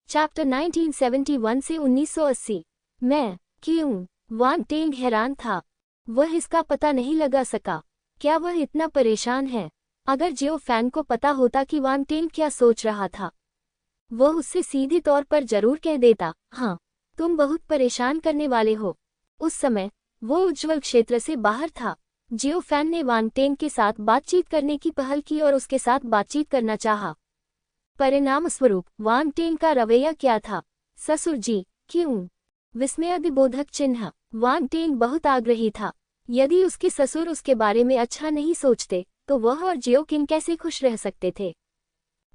Chapter 1971 से 1980। मैं क्यों? वांग टेंग हैरान था। वह इसका पता नहीं लगा सका। क्या वह इतना परेशान है? अगर जियो फैन को पता होता कि वांग टेंग क्या सोच रहा था, वह उससे सीधे तौर पर जरूर कह देता, हाँ, तुम बहुत परेशान करने वाले हो। उस समय वो उज्ज्वल क्षेत्र से बाहर था। जियो फैन ने वांग टेंग के साथ बातचीत करने की पहल की और उसके साथ बातचीत करना चाहा। परिणामस्वरूप वांग टेंग का रवैया क्या था? ससुर जी, क्यों? विस्मयादिबोधक चिन्ह। वांग टेंग बहुत आग्रही था। यदि उसके ससुर उसके बारे में अच्छा नहीं सोचते, तो वह और जियो किंग कैसे खुश रह सकते थे?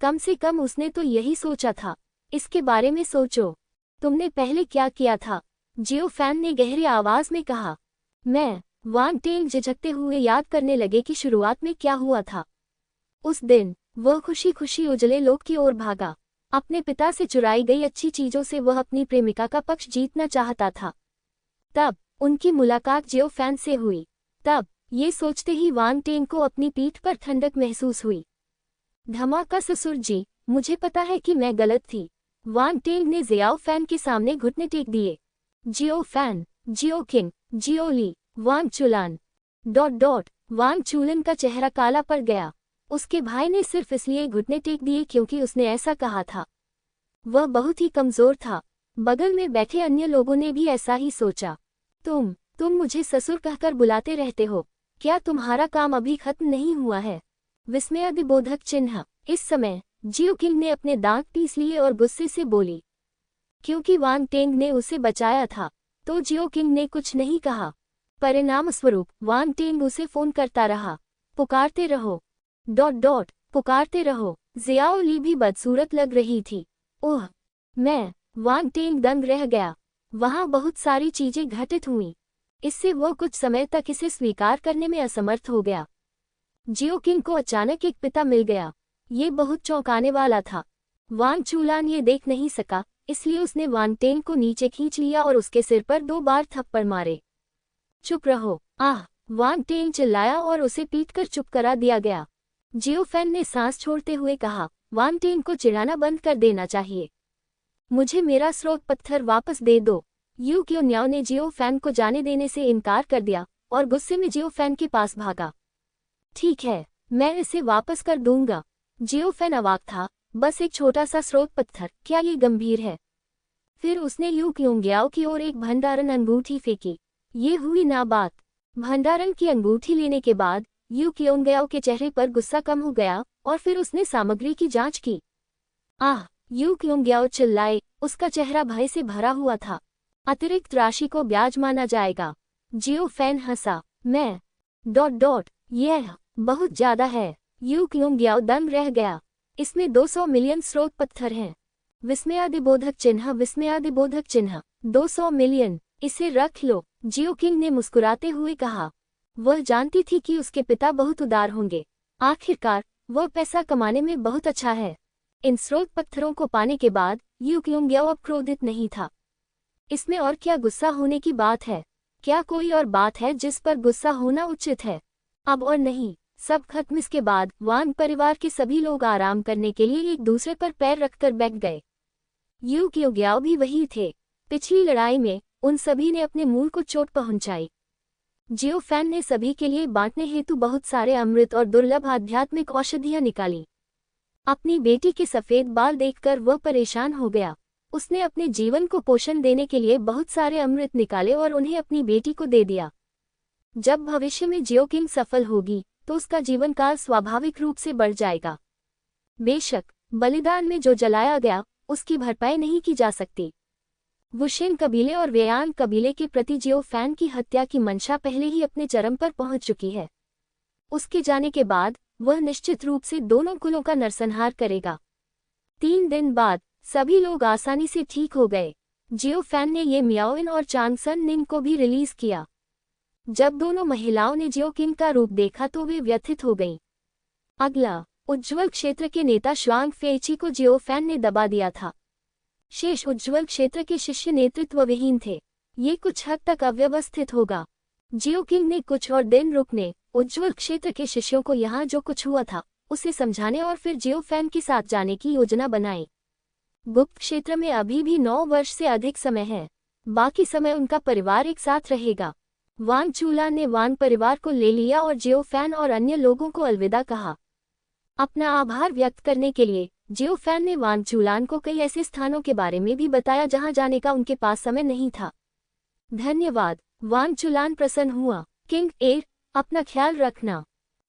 कम से कम उसने तो यही सोचा था। इसके बारे में सोचो। तुमने पहले क्या किया था? जियो फैन ने गहरी आवाज में कहा। मैं। वांग टेंग झिझकते हुए याद करने लगे कि शुरुआत में क्या हुआ था। उस दिन वह खुशी खुशी उजले लोक की ओर भागा। अपने पिता से चुराई गई अच्छी चीजों से वह अपनी प्रेमिका का पक्ष जीतना चाहता था। तब उनकी मुलाकात जियो फैन से हुई। तब ये सोचते ही वांग टेंग को अपनी पीठ पर ठंडक महसूस हुई। धमाका ससुर जी, मुझे पता है कि मैं गलत थी। वांग टेंग ने जियाओ फैन के सामने घुटने टेक दिए। जियो फैन, जियो किंग, जियो ली, वांग चुलान। वांग चूलन का चेहरा काला पड़ गया। उसके भाई ने सिर्फ इसलिए घुटने टेक दिए क्योंकि उसने ऐसा कहा था। वह बहुत ही कमजोर था। बगल में बैठे अन्य लोगों ने भी ऐसा ही सोचा। तुम मुझे ससुर कहकर बुलाते रहते हो। क्या तुम्हारा काम अभी खत्म नहीं हुआ है? विस्मयादिबोधक चिन्ह। इस समय जियो किंग ने अपने दांत पीस लिए और गुस्से से बोली। क्योंकि वांग टेंग ने उसे बचाया था, तो जियो किंग ने कुछ नहीं कहा। परिणामस्वरूप वांग टेंग उसे फोन करता रहा। पुकारते रहो, पुकारते रहो। जियाओ ली भी बदसूरत लग रही थी। ओह, वांग टेंग दंग रह गया। वहां बहुत सारी चीजें घटित हुईं। इससे वो कुछ समय तक इसे स्वीकार करने में असमर्थ हो गया। जियो किंग को अचानक एक पिता मिल गया। ये बहुत चौंकाने वाला था। वांग चूलान ये देख नहीं सका, इसलिए उसने वांग टेंग को नीचे खींच लिया और उसके सिर पर 2 बार थप्पड़ मारे। चुप रहो, आह! वांग टेंग चिल्लाया और उसे पीटकर चुप करा दिया गया। जियो फैन ने सांस छोड़ते हुए कहा, वांग टेंग को चिढ़ाना बंद कर देना चाहिए। मुझे मेरा स्रोत पत्थर वापस दे दो। यू क्यों न्याओ ने जियो फैन को जाने देने से इनकार कर दिया और गुस्से में जियो फैन के पास भागा। ठीक है, मैं इसे वापस कर दूंगा। जियो फैन अवाक था। बस एक छोटा सा स्रोत पत्थर, क्या ये गंभीर है? फिर उसने यू क्योंग्याओ की ओर एक भंडारण अंगूठी फेंकी। ये हुई ना बात। भंडारण की अंगूठी लेने के बाद यू क्योंग्याओ के चेहरे पर गुस्सा कम हो गया और फिर उसने सामग्री की जांच की। आह! यू क्योंग्याओ चिल्लाए। उसका चेहरा भय से भरा हुआ था। अतिरिक्त राशि को ब्याज माना जाएगा। जियो फैन हंसा। मैं। यह बहुत ज्यादा है। यू क्योंग्याओ दंग रह गया। इसमें 200 मिलियन स्रोत पत्थर हैं। विस्मयादिबोधक चिन्ह। 200 मिलियन। इसे रख लो, जियो किंग ने मुस्कुराते हुए कहा। वह जानती थी कि उसके पिता बहुत उदार होंगे। आखिरकार वह पैसा कमाने में बहुत अच्छा है। इन स्रोत पत्थरों को पाने के बाद यू क्योंग्याओ अब क्रोधित नहीं था। इसमें और क्या गुस्सा होने की बात है? क्या कोई और बात है जिस पर गुस्सा होना उचित है? अब और नहीं, सब खत्म। इसके बाद वांग परिवार के सभी लोग आराम करने के लिए एक दूसरे पर पैर रखकर बैठ गए। यू क्योंग्याओ भी वही थे। पिछली लड़ाई में उन सभी ने अपने मूल को चोट पहुंचाई। जियो फैन ने सभी के लिए बांटने हेतु बहुत सारे अमृत और दुर्लभ आध्यात्मिक औषधियां निकाली। अपनी बेटी के सफेद बाल देखकर वह परेशान हो गया। उसने अपने जीवन को पोषण देने के लिए बहुत सारे अमृत निकाले और उन्हें अपनी बेटी को दे दिया। जब भविष्य में जियो किंग सफल होगी, तो उसका जीवन काल स्वाभाविक रूप से बढ़ जाएगा। बेशक बलिदान में जो जलाया गया, उसकी भरपाई नहीं की जा सकती। वुशेन कबीले और वेयान कबीले के प्रति जियो फैन की हत्या की मंशा पहले ही अपने चरम पर पहुंच चुकी है। उसके जाने के बाद वह निश्चित रूप से दोनों कुलों का नरसंहार करेगा। 3 दिन बाद सभी लोग आसानी से ठीक हो गए। जियो फैन ने ये मियाओइन और चांगसन निंग को भी रिलीज किया। जब दोनों महिलाओं ने जियो किंग का रूप देखा तो वे व्यथित हो गईं। अगला, उज्ज्वल क्षेत्र के नेता श्वांग फेची को जियो फैन ने दबा दिया था। शेष उज्ज्वल क्षेत्र के शिष्य नेतृत्व विहीन थे। ये कुछ हद तक अव्यवस्थित होगा। जियो किंग ने कुछ और दिन रुकने, उज्ज्वल क्षेत्र के शिष्यों को यहाँ जो कुछ हुआ था उसे समझाने और फिर जियो फैन के साथ जाने की योजना बनाई। गुप्त क्षेत्र में अभी भी 9 वर्ष से अधिक समय है। बाकी समय उनका परिवार एक साथ रहेगा। वांग चूलान ने वांग परिवार को ले लिया और जियो फैन और अन्य लोगों को अलविदा कहा। अपना आभार व्यक्त करने के लिए जियो फैन ने वांग चूलान को कई ऐसे स्थानों के बारे में भी बताया जहां जाने का उनके पास समय नहीं था। धन्यवाद। वांग चूलान प्रसन्न हुआ। किंग एयर, अपना ख्याल रखना।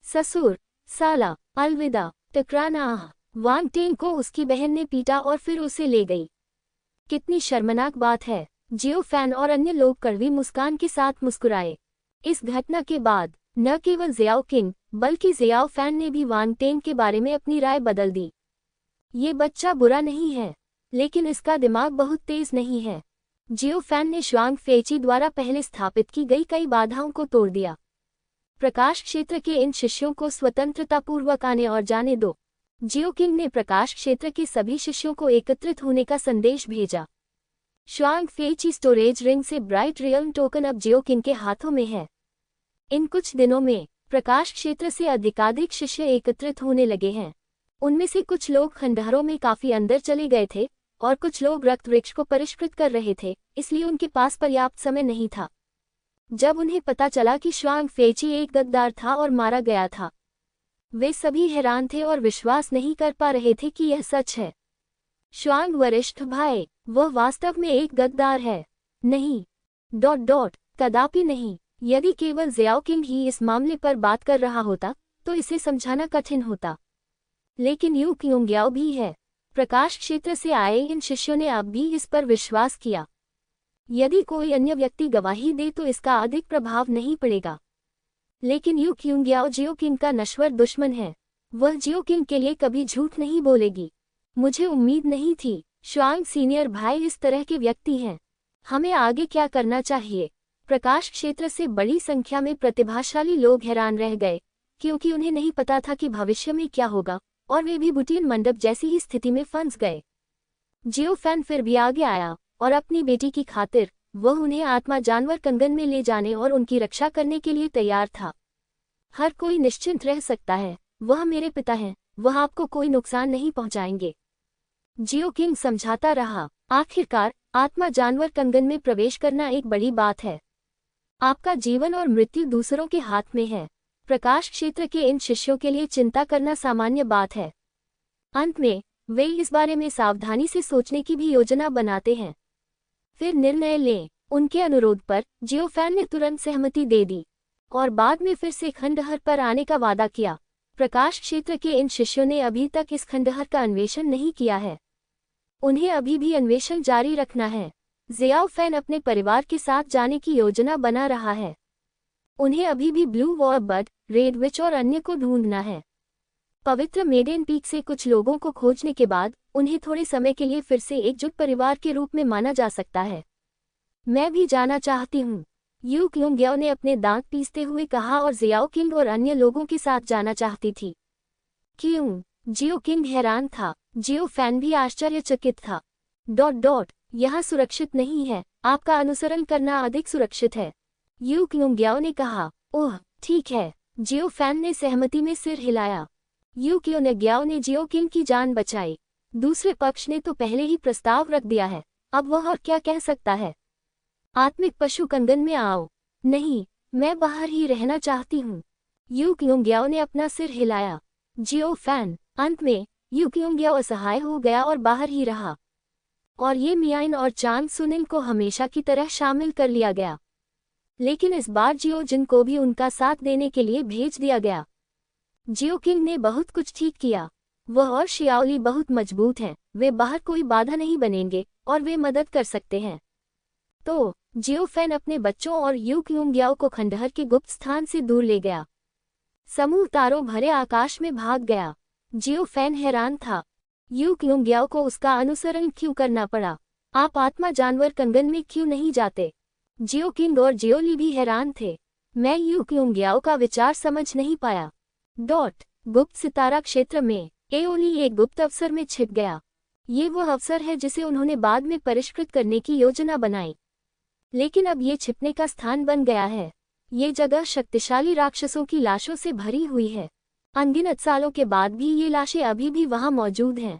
ससुर, साला, अलविदा। टकराना। वांग टेंग को उसकी बहन ने पीटा और फिर उसे ले गई। कितनी शर्मनाक बात है। जियो फैन और अन्य लोग कड़वी मुस्कान के साथ मुस्कुराए। इस घटना के बाद न केवल जियाओ किंग बल्कि जियाओ फैन ने भी वांग टेंग के बारे में अपनी राय बदल दी। ये बच्चा बुरा नहीं है, लेकिन इसका दिमाग बहुत तेज नहीं है। जियो फैन ने शुआंग फेची द्वारा पहले स्थापित की गई कई बाधाओं को तोड़ दिया। प्रकाश क्षेत्र के इन शिष्यों को स्वतंत्रतापूर्वक आने और जाने दो। जियो किंग ने प्रकाश क्षेत्र के सभी शिष्यों को एकत्रित होने का संदेश भेजा। शुआंग फेची स्टोरेज रिंग से ब्राइट रियल्म टोकन अब जियो किंग के हाथों में है। इन कुछ दिनों में प्रकाश क्षेत्र से अधिकाधिक शिष्य एकत्रित होने लगे हैं। उनमें से कुछ लोग खंडहरों में काफी अंदर चले गए थे और कुछ लोग रक्त वृक्ष को परिष्कृत कर रहे थे, इसलिए उनके पास पर्याप्त समय नहीं था। जब उन्हें पता चला कि शुआंग फेची एक गद्दार था और मारा गया था, वे सभी हैरान थे और विश्वास नहीं कर पा रहे थे कि यह सच है। शुआंग वरिष्ठ भाई, वह वास्तव में एक गद्दार है। नहीं, कदापि नहीं। यदि केवल जियाओ किंग ही इस मामले पर बात कर रहा होता तो इसे समझाना कठिन होता, लेकिन यू क्योंग्याओ भी है। प्रकाश क्षेत्र से आए इन शिष्यों ने अब भी इस पर विश्वास किया। यदि कोई अन्य व्यक्ति गवाही दे तो इसका अधिक प्रभाव नहीं पड़ेगा, लेकिन यू क्योंग्याओ जियो किंग का नश्वर दुश्मन है। वह जियो किंग के लिए कभी झूठ नहीं बोलेगी। मुझे उम्मीद नहीं थी। शुआंग सीनियर भाई इस तरह के व्यक्ति हैं। हमें आगे क्या करना चाहिए? प्रकाश क्षेत्र से बड़ी संख्या में प्रतिभाशाली लोग हैरान रह गए, क्योंकि उन्हें नहीं पता था कि भविष्य में क्या होगा, और वे भी बुटीन मंडप जैसी ही स्थिति में फंस गए। जियो फैन फिर भी आगे आया और अपनी बेटी की खातिर वह उन्हें आत्मा जानवर कंगन में ले जाने और उनकी रक्षा करने के लिए तैयार था। हर कोई निश्चिंत रह सकता है, वह मेरे पिता हैं, वह आपको कोई नुकसान नहीं पहुंचाएंगे। जियो किंग समझाता रहा। आखिरकार आत्मा जानवर कंगन में प्रवेश करना एक बड़ी बात है। आपका जीवन और मृत्यु दूसरों के हाथ में है। प्रकाश क्षेत्र के इन शिष्यों के लिए चिंता करना सामान्य बात है। अंत में वे इस बारे में सावधानी से सोचने की भी योजना बनाते हैं, फिर निर्णय लें। उनके अनुरोध पर जियो फैन ने तुरंत सहमति दे दी और बाद में फिर से खंडहर पर आने का वादा किया। प्रकाश क्षेत्र के इन शिष्यों ने अभी तक इस खंडहर का अन्वेषण नहीं किया है। उन्हें अभी भी अन्वेषण जारी रखना है। जियाओ फैन अपने परिवार के साथ जाने की योजना बना रहा है। उन्हें अभी भी ब्लू वॉर बड, रेड विच और अन्य को ढूंढना है। पवित्र मेडेन पीक से कुछ लोगों को खोजने के बाद उन्हें थोड़े समय के लिए फिर से एकजुट परिवार के रूप में माना जा सकता है। मैं भी जाना चाहती हूँ, यू क्योंग्याओ ने अपने दांत पीसते हुए कहा और जियाओ किंग और अन्य लोगों के साथ जाना चाहती थी। क्यों? जियो किंग हैरान था। जियो फैन भी आश्चर्यचकित था। यहाँ सुरक्षित नहीं है, आपका अनुसरण करना अधिक सुरक्षित है, यू क्योंग्याओ ने कहा। ओह ठीक है, जियो फैन ने सहमति में सिर हिलाया। यू क्योंग्याओ ने जियो किंग की जान बचाई। दूसरे पक्ष ने तो पहले ही प्रस्ताव रख दिया है, अब वह और क्या कह सकता है। आत्मिक पशु कंगन में आओ। नहीं, मैं बाहर ही रहना चाहती हूँ, यू क्योंग्याओ ने अपना सिर हिलाया। जियो फैन। अंत में यू क्योंग्याओ असहाय हो गया और बाहर ही रहा, और ये मियाइन और चांग सुनिन को हमेशा की तरह शामिल कर लिया गया। लेकिन इस बार जियो जिन को भी उनका साथ देने के लिए भेज दिया गया। जियो किंग ने बहुत कुछ ठीक किया। वह और शियाओली बहुत मजबूत हैं, वे बाहर कोई बाधा नहीं बनेंगे और वे मदद कर सकते हैं। तो जियो फैन अपने बच्चों और यू क्योंग्याओ को खंडहर के गुप्त स्थान से दूर ले गया। समूह तारों भरे आकाश में भाग गया। जियो फैन हैरान था। यू क्योंग्याओ को उसका अनुसरण क्यों करना पड़ा? आप आत्मा जानवर कंगन में क्यों नहीं जाते? जियो किंग और जियोली भी हैरान थे। मैं यू क्योंग्याओ का विचार समझ नहीं पाया। गुप्त सितारा क्षेत्र में एओली एक गुप्त अवसर में छिप गया। ये वो अवसर है जिसे उन्होंने बाद में परिष्कृत करने की योजना बनाई, लेकिन अब ये छिपने का स्थान बन गया है। ये जगह शक्तिशाली राक्षसों की लाशों से भरी हुई है। अनगिनत सालों के बाद भी ये लाशें अभी भी वहां मौजूद हैं।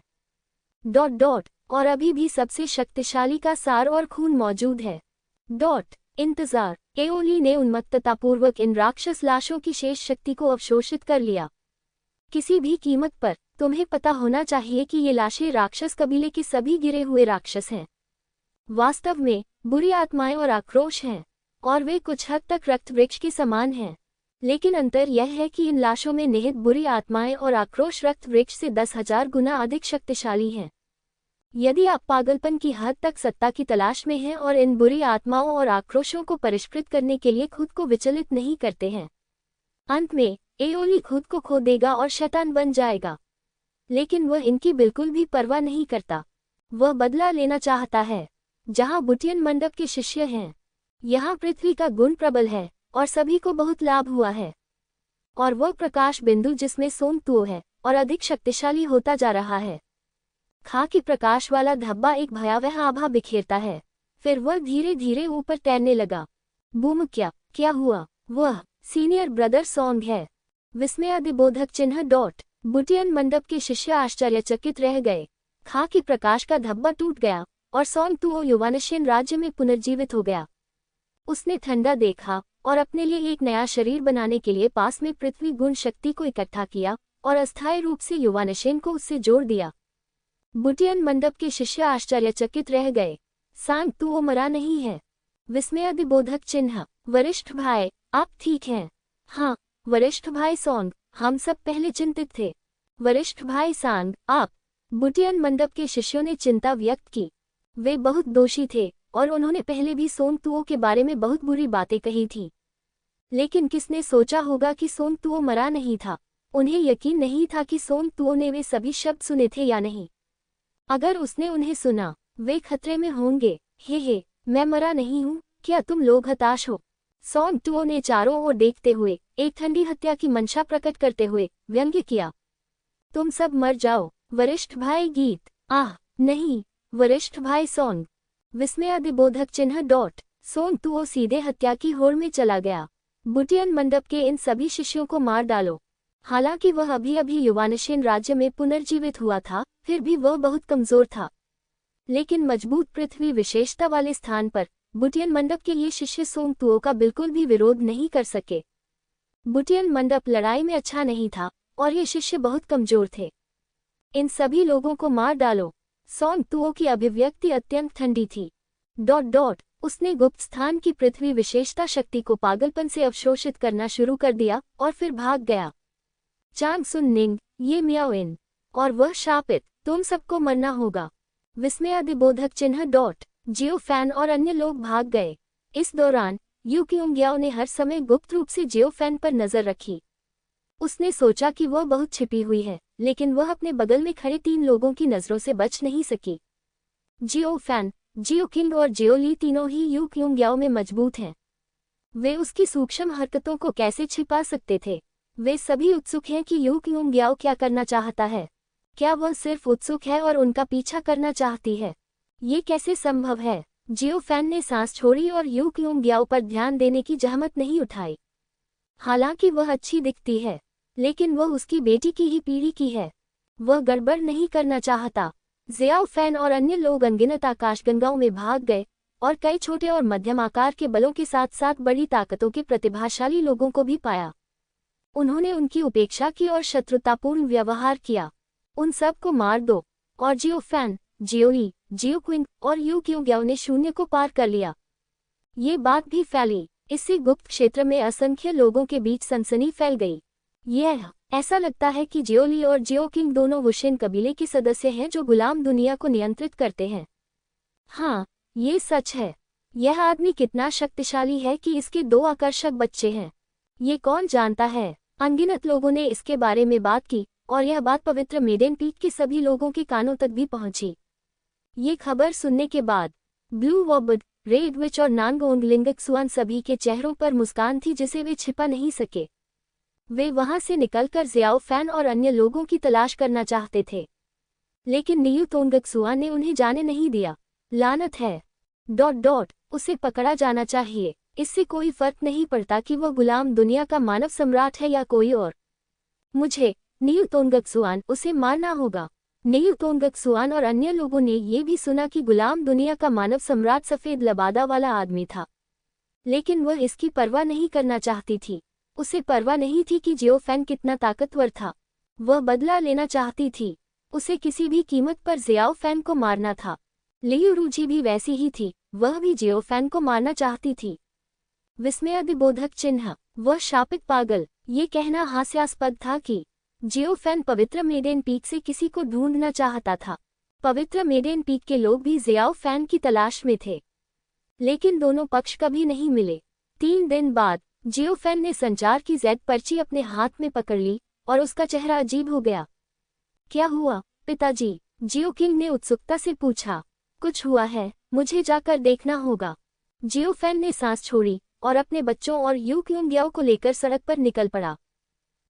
और अभी भी सबसे शक्तिशाली का सार और खून मौजूद है। इंतजार। एओली ने उन्मत्ततापूर्वक इन राक्षस लाशों की शेष शक्ति को अवशोषित कर लिया। किसी भी कीमत पर तुम्हें पता होना चाहिए कि ये लाशें राक्षस कबीले के सभी गिरे हुए राक्षस हैं। वास्तव में बुरी आत्माएं और आक्रोश हैं, और वे कुछ हद तक रक्त वृक्ष के समान हैं। लेकिन अंतर यह है कि इन लाशों में निहित बुरी आत्माएं और आक्रोश रक्त वृक्ष से 10,000 गुना अधिक शक्तिशाली हैं। यदि आप पागलपन की हद तक सत्ता की तलाश में हैं और इन बुरी आत्माओं और आक्रोशों को परिष्कृत करने के लिए खुद को विचलित नहीं करते हैं, अंत में एओली खुद को खो देगा और शैतान बन जाएगा। लेकिन वह इनकी बिल्कुल भी परवाह नहीं करता। वह बदला लेना चाहता है। जहां बुटियन मंडप के शिष्य हैं, यहाँ पृथ्वी का गुण प्रबल है और सभी को बहुत लाभ हुआ है। और वह प्रकाश बिंदु जिसमें सोमतुओ है और अधिक शक्तिशाली होता जा रहा है। खाकी प्रकाश वाला धब्बा एक भयावह आभा बिखेरता है। फिर वह धीरे धीरे ऊपर तैरने लगा। बूम! क्या हुआ? वह सीनियर ब्रदर सॉन्ग है। विस्मयादिबोधक चिन्ह। बुटियन मंडप के शिष्य आश्चर्यचकित रह गए। खाकी प्रकाश का धब्बा टूट गया और सोंगतुओ युवानशियन राज्य में पुनर्जीवित हो गया। उसने ठंडा देखा और अपने लिए एक नया शरीर बनाने के लिए पास में पृथ्वी गुण शक्ति को इकट्ठा किया और अस्थायी रूप से युवानशियन को उससे जोड़ दिया। बुटियन मंडप के शिष्य आश्चर्यचकित रह गए। सांगतुओ मरा नहीं है। विस्मयादिबोधक चिन्ह। वरिष्ठ भाई, आप ठीक हैं? हाँ वरिष्ठ भाई सॉन्ग, हम सब पहले चिंतित थे। वरिष्ठ भाई सांग, आप? बुटियन मंडप के शिष्यों ने चिंता व्यक्त की। वे बहुत दोषी थे और उन्होंने पहले भी सोंगतुओ के बारे में बहुत बुरी बातें कही थी। लेकिन किसने सोचा होगा कि सोंगतुओ मरा नहीं था? उन्हें यकीन नहीं था कि सोंगतुओ ने वे सभी शब्द सुने थे या नहीं। अगर उसने उन्हें सुना, वे खतरे में होंगे। हे, मैं मरा नहीं हूँ, क्या तुम लोग हताश हो? सोंगतुओ ने चारों ओर देखते हुए एक ठंडी हत्या की मंशा प्रकट करते हुए व्यंग्य किया। तुम सब मर जाओ। वरिष्ठ भाई गीत। आह नहीं, वरिष्ठ भाई सॉन्ग। विस्मयादिबोधक चिन्ह। सोंगतुओ सीधे हत्या की होड़ में चला गया। बुटियन मंडप के इन सभी शिष्यों को मार डालो। हालांकि वह अभी अभी युवानशियन राज्य में पुनर्जीवित हुआ था, फिर भी वह बहुत कमजोर था। लेकिन मजबूत पृथ्वी विशेषता वाले स्थान पर बुटियन मंडप के ये शिष्य सोंगतुओ का बिल्कुल भी विरोध नहीं कर सके। बुटियन मंडप लड़ाई में अच्छा नहीं था और ये शिष्य बहुत कमजोर थे। इन सभी लोगों को मार डालो। सोंगतुओ की अभिव्यक्ति अत्यंत ठंडी थी। उसने गुप्त स्थान की पृथ्वी विशेषता शक्ति को पागलपन से अवशोषित करना शुरू कर दिया और फिर भाग गया। चांग सुन निंग, ये मियाओइन, और वह शापित, तुम सबको मरना होगा। विस्मयादिबोधक चिन्ह। जियो फैन और अन्य लोग भाग गए। इस दौरान यू क्योंग्याओ ने हर समय गुप्त रूप से जियो फैन पर नजर रखी। उसने सोचा कि वह बहुत छिपी हुई है, लेकिन वह अपने बगल में खड़े 3 लोगों की नजरों से बच नहीं सकी। जियो फैन, जियो किंग और जियो ली तीनों ही यू क्योंग्याओ में मजबूत हैं। वे उसकी सूक्ष्म हरकतों को कैसे छिपा सकते थे? वे सभी उत्सुक हैं कि यू क्योंग्याओ क्या करना चाहता है। क्या वह सिर्फ उत्सुक है और उनका पीछा करना चाहती है? ये कैसे संभव है? जियो फैन ने सांस छोड़ी और यू क्योंग्याओ पर ध्यान देने की जहमत नहीं उठाई। हालांकि वह अच्छी दिखती है, लेकिन वह उसकी बेटी की ही पीढ़ी की है। वह गड़बड़ नहीं करना चाहता। जियाओ फैन और अन्य लोग अनगिनत आकाशगंगाओं में भाग गए और कई छोटे और मध्यम आकार के बलों के साथ साथ बड़ी ताकतों के प्रतिभाशाली लोगों को भी पाया। उन्होंने उनकी उपेक्षा की और शत्रुतापूर्ण व्यवहार किया। उन सब को मार दो। और जियो फैन, जियो ली, जियो क्विंग और यू क्योंग्याओ ने शून्य को पार कर लिया। ये बात भी फैली। इससे गुप्त क्षेत्र में असंख्य लोगों के बीच सनसनी फैल गई। यह ऐसा लगता है कि जियो ली और जियो किंग दोनों वुशेन कबीले के सदस्य हैं जो गुलाम दुनिया को नियंत्रित करते हैं। हाँ, ये सच है। यह आदमी कितना शक्तिशाली है कि इसके 2 आकर्षक बच्चे हैं। ये कौन जानता है? अनगिनत लोगों ने इसके बारे में बात की और यह बात पवित्र मेडेन पीक के सभी लोगों के कानों तक भी पहुंची। ये खबर सुनने के बाद ब्लू वॉबड, रेड विच और नांगोंग लिंगक्सुआन सभी के चेहरों पर मुस्कान थी जिसे वे छिपा नहीं सके। वे वहां से निकलकर जियाओ फैन और अन्य लोगों की तलाश करना चाहते थे, लेकिन नियू तोंगक्सुआन ने उन्हें जाने नहीं दिया। लानत है। उसे पकड़ा जाना चाहिए। इससे कोई फर्क नहीं पड़ता कि वह गुलाम दुनिया का मानव सम्राट है या कोई और। मुझे, नियू तोंगक्सुआन, उसे मारना होगा। नेयुतोंगकसुआन और अन्य लोगों ने ये भी सुना कि गुलाम दुनिया का मानव सम्राट सफ़ेद लबादा वाला आदमी था, लेकिन वह इसकी परवाह नहीं करना चाहती थी। उसे परवाह नहीं थी कि जियो फैन कितना ताकतवर था। वह बदला लेना चाहती थी। उसे किसी भी कीमत पर जियाओ फैन को मारना था। लियू रूजी भी वैसी ही थी, वह भी जियो फैन को मारना चाहती थी। विस्मयादिबोधक चिन्ह। वह शापित पागल। ये कहना हास्यास्पद था कि जियो फैन पवित्र मेडेन पीक से किसी को ढूंढना चाहता था। पवित्र मेडेन पीक के लोग भी जियाओ फैन की तलाश में थे, लेकिन दोनों पक्ष कभी नहीं मिले। 3 दिन बाद जियो फैन ने संचार की जेड पर्ची अपने हाथ में पकड़ ली और उसका चेहरा अजीब हो गया। क्या हुआ पिताजी? जियो किंग ने उत्सुकता से पूछा। कुछ हुआ है, मुझे जाकर देखना होगा। जियो फैन ने सांस छोड़ी और अपने बच्चों और यू क्यूंग्याओ को लेकर सड़क पर निकल पड़ा।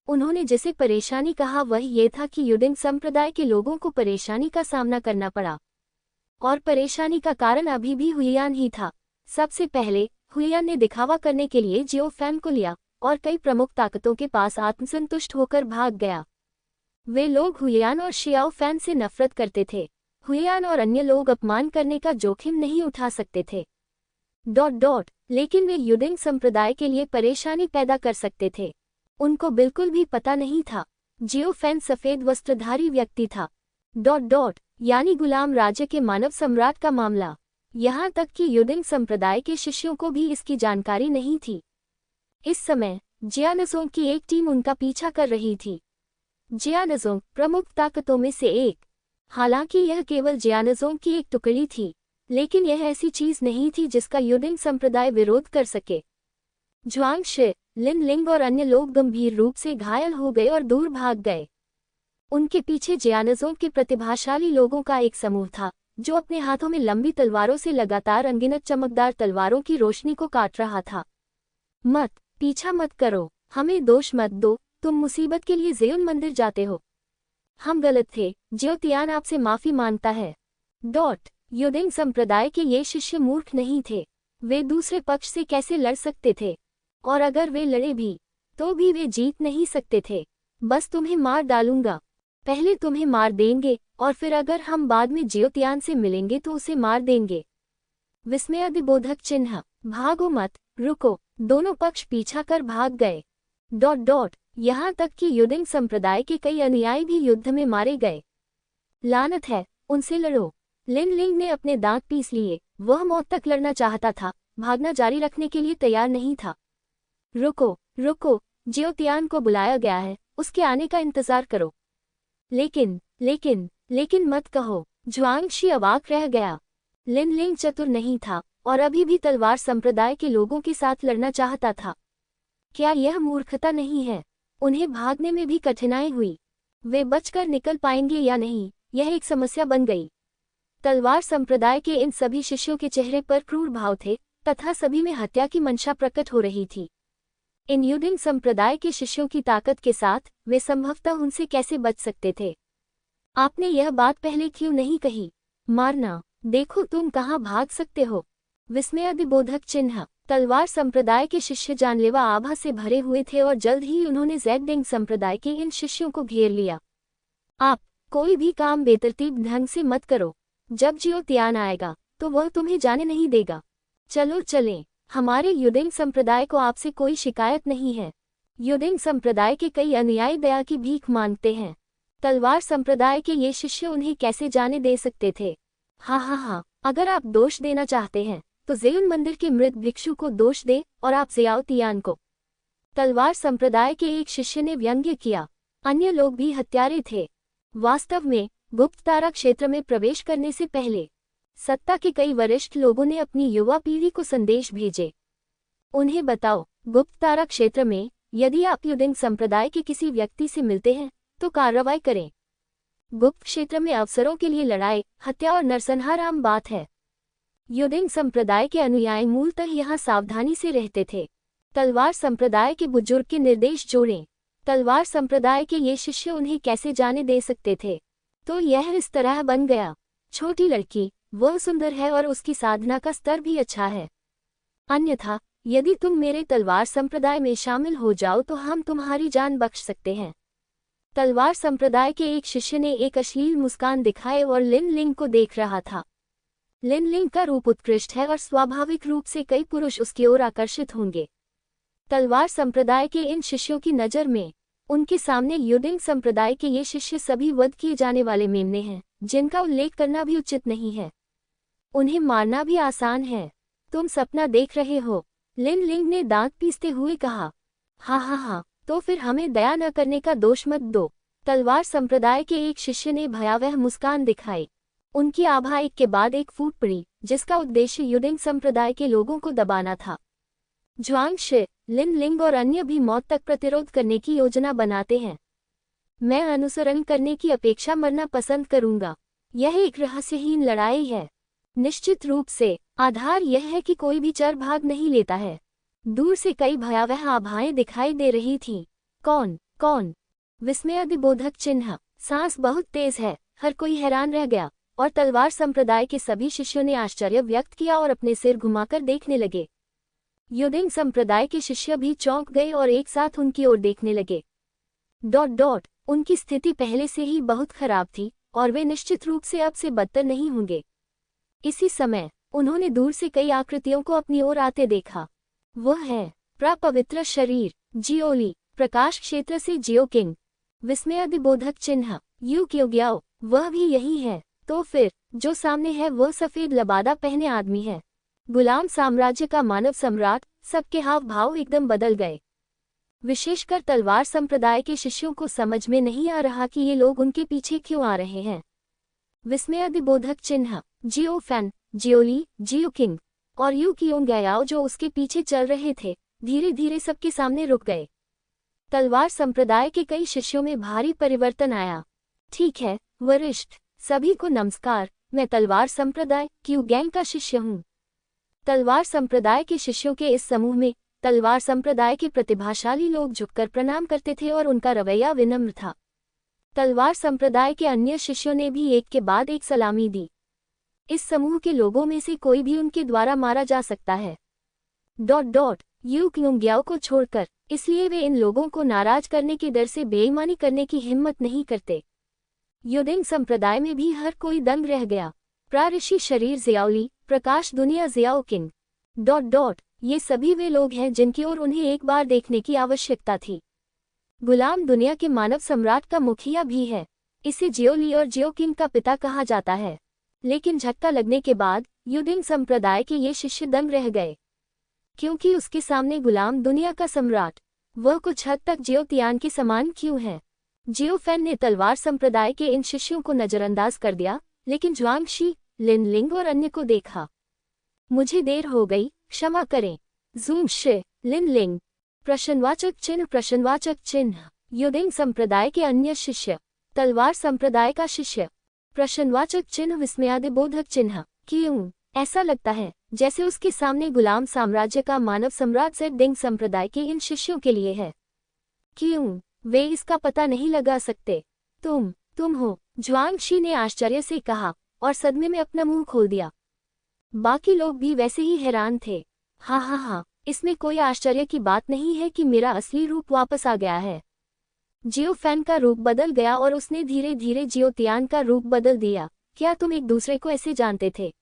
उन्होंने जिसे परेशानी कहा वह ये था कि युडिंग संप्रदाय के लोगों को परेशानी का सामना करना पड़ा, और परेशानी का कारण अभी भी हुइयान ही था। सबसे पहले हुइयान ने दिखावा करने के लिए जियो फैन को लिया और कई प्रमुख ताकतों के पास आत्मसंतुष्ट होकर भाग गया। वे लोग हुइयान और शियाओ फैन से नफरत करते थे। हुइयान और अन्य लोग अपमान करने का जोखिम नहीं उठा सकते थे। लेकिन वे युडिंग संप्रदाय के लिए परेशानी पैदा कर सकते थे। उनको बिल्कुल भी पता नहीं था। जियो फैन सफेद वस्त्रधारी व्यक्ति था। यानी गुलाम राज्य के मानव सम्राट का मामला। यहाँ तक कि युडिंग संप्रदाय के शिष्यों को भी इसकी जानकारी नहीं थी। इस समय जियानज़ोंग की एक टीम उनका पीछा कर रही थी। जियानज़ोंग प्रमुख ताकतों में से एक। हालांकि यह केवल जियानज़ोंग की एक टुकड़ी थी, लेकिन यह ऐसी चीज नहीं थी जिसका युडिंग संप्रदाय विरोध कर सके। जुआंग शे, लिन लिंग और अन्य लोग गंभीर रूप से घायल हो गए और दूर भाग गए। उनके पीछे जियानज़ोंग के प्रतिभाशाली लोगों का एक समूह था, जो अपने हाथों में लंबी तलवारों से लगातार अनगिनत चमकदार तलवारों की रोशनी को काट रहा था। पीछा मत करो, हमें दोष मत दो, तुम मुसीबत के लिए ज़ेयुन मंदिर जाते हो। हम गलत थे, जियो तियान आपसे माफी मांगता है। युडिंग संप्रदाय के ये शिष्य मूर्ख नहीं थे। वे दूसरे पक्ष से कैसे लड़ सकते थे, और अगर वे लड़े भी तो भी वे जीत नहीं सकते थे। बस तुम्हें मार डालूंगा। पहले तुम्हें मार देंगे और फिर अगर हम बाद में जियो तियान से मिलेंगे तो उसे मार देंगे। विस्मयादिबोधक चिन्ह। भागो मत, रुको। दोनों पक्ष पीछा कर भाग गए। यहाँ तक कि युडिंग संप्रदाय के कई अनुयायी भी युद्ध में मारे गए। लानत है, उनसे लड़ो। लिन लिंग ने अपने दांत पीस लिए। वह मौत तक लड़ना चाहता था, भागना जारी रखने के लिए तैयार नहीं था। रुको, जियो तियान को बुलाया गया है, उसके आने का इंतजार करो। लेकिन मत कहो। जुआंग शी अवाक रह गया। लिन लिंग चतुर नहीं था और अभी भी तलवार संप्रदाय के लोगों के साथ लड़ना चाहता था। क्या यह मूर्खता नहीं है? उन्हें भागने में भी कठिनाई हुई। वे बचकर निकल पाएंगे या नहीं, यह एक समस्या बन गई। तलवार संप्रदाय के इन सभी शिष्यों के चेहरे पर क्रूर भाव थे तथा सभी में हत्या की मंशा प्रकट हो रही थी। इन युडिंग संप्रदाय के शिष्यों की ताकत के साथ वे संभवतः उनसे कैसे बच सकते थे? आपने यह बात पहले क्यों नहीं कही? मारना, देखो तुम कहाँ भाग सकते हो। विस्मयादिबोधक चिन्ह। तलवार संप्रदाय के शिष्य जानलेवा आभा से भरे हुए थे और जल्द ही उन्होंने ज़ेडिंग संप्रदाय के इन शिष्यों को घेर लिया। आप कोई भी काम बेतरतीब ढंग से मत करो। जब जियो तियान आएगा तो वह तुम्हें जाने नहीं देगा। चलो चलें, हमारे युडिंग संप्रदाय को आपसे कोई शिकायत नहीं है। युडिंग संप्रदाय के कई अनुयायी दया की भीख मांगते हैं। तलवार संप्रदाय के ये शिष्य उन्हें कैसे जाने दे सकते थे? हाँ, अगर आप दोष देना चाहते हैं तो ज़ेयुन मंदिर के मृत भिक्षु को दोष दे और आप जियाओ तियान को। तलवार संप्रदाय के एक शिष्य ने व्यंग्य किया। अन्य लोग भी हत्यारे थे। वास्तव में गुप्ततारा क्षेत्र में प्रवेश करने से पहले सत्ता के कई वरिष्ठ लोगों ने अपनी युवा पीढ़ी को संदेश भेजे। उन्हें बताओ, गुप्ततारा क्षेत्र में यदि आप युडिंग संप्रदाय के किसी व्यक्ति से मिलते हैं तो कार्रवाई करें। गुप्त क्षेत्र में अवसरों के लिए लड़ाई, हत्या और नरसंहार आम बात है। युडिंग संप्रदाय के अनुयायी मूलतः यहाँ सावधानी से रहते थे। तलवार संप्रदाय के बुजुर्ग के निर्देश जोड़ें। तलवार संप्रदाय के ये शिष्य उन्हें कैसे जाने दे सकते थे? तो यह इस तरह बन गया। छोटी लड़की, वह सुंदर है और उसकी साधना का स्तर भी अच्छा है। अन्यथा यदि तुम मेरे तलवार संप्रदाय में शामिल हो जाओ तो हम तुम्हारी जान बख्श सकते हैं। तलवार संप्रदाय के एक शिष्य ने एक अश्लील मुस्कान दिखाए और लिन लिंग को देख रहा था। लिन लिंग का रूप उत्कृष्ट है और स्वाभाविक रूप से कई पुरुष उसकी ओर आकर्षित होंगे। तलवार संप्रदाय के इन शिष्यों की नज़र में उनके सामने युडिंग संप्रदाय के ये शिष्य सभी वध किए जाने वाले मेमने हैं, जिनका उल्लेख करना भी उचित नहीं है। उन्हें मारना भी आसान है। तुम सपना देख रहे हो, लिन लिंग ने दांत पीसते हुए कहा। हाँ, तो फिर हमें दया न करने का दोष मत दो। तलवार संप्रदाय के एक शिष्य ने भयावह मुस्कान दिखाई। उनकी आभा एक के बाद एक फूट पड़ी, जिसका उद्देश्य युडिंग संप्रदाय के लोगों को दबाना था। ज्वांगशे, लिन लिंग और अन्य भी मौत तक प्रतिरोध करने की योजना बनाते हैं। मैं अनुसरण करने की अपेक्षा मरना पसंद करूंगा। यह एक रहस्यहीन लड़ाई है। निश्चित रूप से आधार यह है कि कोई भी चर भाग नहीं लेता है। दूर से कई भयावह आभाएं दिखाई दे रही थीं। कौन? विस्मयादिबोधक चिन्ह। सांस बहुत तेज है। हर कोई हैरान रह गया और तलवार संप्रदाय के सभी शिष्यों ने आश्चर्य व्यक्त किया और अपने सिर घुमाकर देखने लगे। युडिंग संप्रदाय के शिष्य भी चौंक गए और एक साथ उनकी ओर देखने लगे। ... उनकी स्थिति पहले से ही बहुत खराब थी और वे निश्चित रूप से अब से बदतर नहीं होंगे। इसी समय उन्होंने दूर से कई आकृतियों को अपनी ओर आते देखा। वह है प्रपवित्र शरीर, जियोली, प्रकाश क्षेत्र से जियोकिंग। विस्मयादिबोधक चिन्ह, यू क्योग्याओ, वह भी यही है। तो फिर जो सामने है वह सफेद लबादा पहने आदमी है। गुलाम साम्राज्य का मानव सम्राट। सबके हाव भाव एकदम बदल गए। विशेषकर तलवार संप्रदाय के शिष्यों को समझ में नहीं आ रहा कि ये लोग उनके पीछे क्यों आ रहे हैं। विस्मयादिबोधक चिन्ह, जियो फैन, जियोली, जियोकिंग और यू क्योग्याओ जो उसके पीछे चल रहे थे, धीरे धीरे सबके सामने रुक गए। तलवार संप्रदाय के कई शिष्यों में भारी परिवर्तन आया। ठीक है वरिष्ठ, सभी को नमस्कार। मैं तलवार संप्रदाय क्यूगैंग का शिष्य हूँ। तलवार संप्रदाय के शिष्यों के इस समूह में तलवार संप्रदाय के प्रतिभाशाली लोग झुककर प्रणाम करते थे और उनका रवैया विनम्र था। तलवार संप्रदाय के अन्य शिष्यों ने भी एक के बाद एक सलामी दी। इस समूह के लोगों में से कोई भी उनके द्वारा मारा जा सकता है। ... यू क्योग्याओ को छोड़कर, इसलिए वे इन लोगों को नाराज करने के डर से बेईमानी करने की हिम्मत नहीं करते। युडिंग संप्रदाय में भी हर कोई दंग रह गया। प्राऋषि शरीर जियाओली, प्रकाश दुनिया जियाओकिंग... ये सभी वे लोग हैं जिनकी ओर उन्हें एक बार देखने की आवश्यकता थी। गुलाम दुनिया के मानव सम्राट का मुखिया भी है। इसे जियोली और जियोकिंग का पिता कहा जाता है। लेकिन झटका लगने के बाद युडिंग संप्रदाय के ये शिष्य दंग रह गए, क्योंकि उसके सामने गुलाम दुनिया का सम्राट, वह कुछ हद तक जियोतियान के समान क्यों है। जियोफैन ने तलवार संप्रदाय के इन शिष्यों को नजरअंदाज कर दिया, लेकिन ज्वांगशी, लिन लिंग और अन्य को देखा। मुझे देर हो गई, क्षमा करें। ज़ूंगशे, लिन लिंग। प्रश्नवाचक चिन्ह। युडिंग संप्रदाय के अन्य शिष्य, तलवार संप्रदाय का शिष्य। प्रश्नवाचक चिन्ह विस्मयादिबोधक चिन्ह। क्यों ऐसा लगता है जैसे उसके सामने गुलाम साम्राज्य का मानव सम्राट ज़ेडिंग संप्रदाय के इन शिष्यों के लिए है। क्यों वे इसका पता नहीं लगा सकते। तुम हो, ज्वांगशी ने आश्चर्य से कहा और सदमे में अपना मुंह खोल दिया। बाकी लोग भी वैसे ही हैरान थे। हाँ, इसमें कोई आश्चर्य की बात नहीं है कि मेरा असली रूप वापस आ गया है। जियोफैन का रूप बदल गया और उसने धीरे धीरे जियोतियान का रूप बदल दिया। क्या तुम एक दूसरे को ऐसे जानते थे?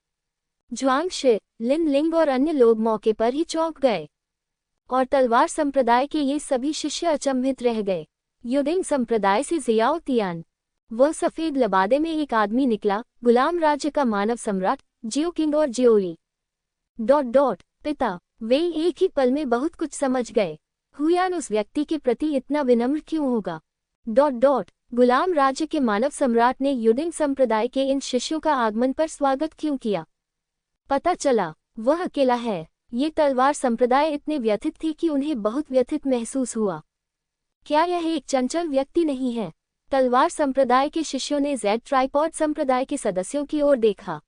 ज्वांगशे, लिन लिंग और अन्य लोग मौके पर ही चौंक गए और तलवार संप्रदाय के ये सभी शिष्य अचंभित रह गए। युडिंग संप्रदाय से जियाओतियान, वह सफेद लबादे में एक आदमी निकला, गुलाम राज्य का मानव सम्राट, जियोकिंग और जियोली... पिता, वे एक ही पल में बहुत कुछ समझ गए। हुयान उस व्यक्ति के प्रति इतना विनम्र क्यों होगा? गुलाम राज्य के मानव सम्राट ने युडिंग संप्रदाय के इन शिष्यों का आगमन पर स्वागत क्यों किया? पता चला वह अकेला है। ये तलवार संप्रदाय इतने व्यथित थे कि उन्हें बहुत व्यथित महसूस हुआ। क्या यह एक चंचल व्यक्ति नहीं है? तलवार संप्रदाय के शिष्यों ने ज़ेड ट्राइपॉड संप्रदाय के सदस्यों की ओर देखा।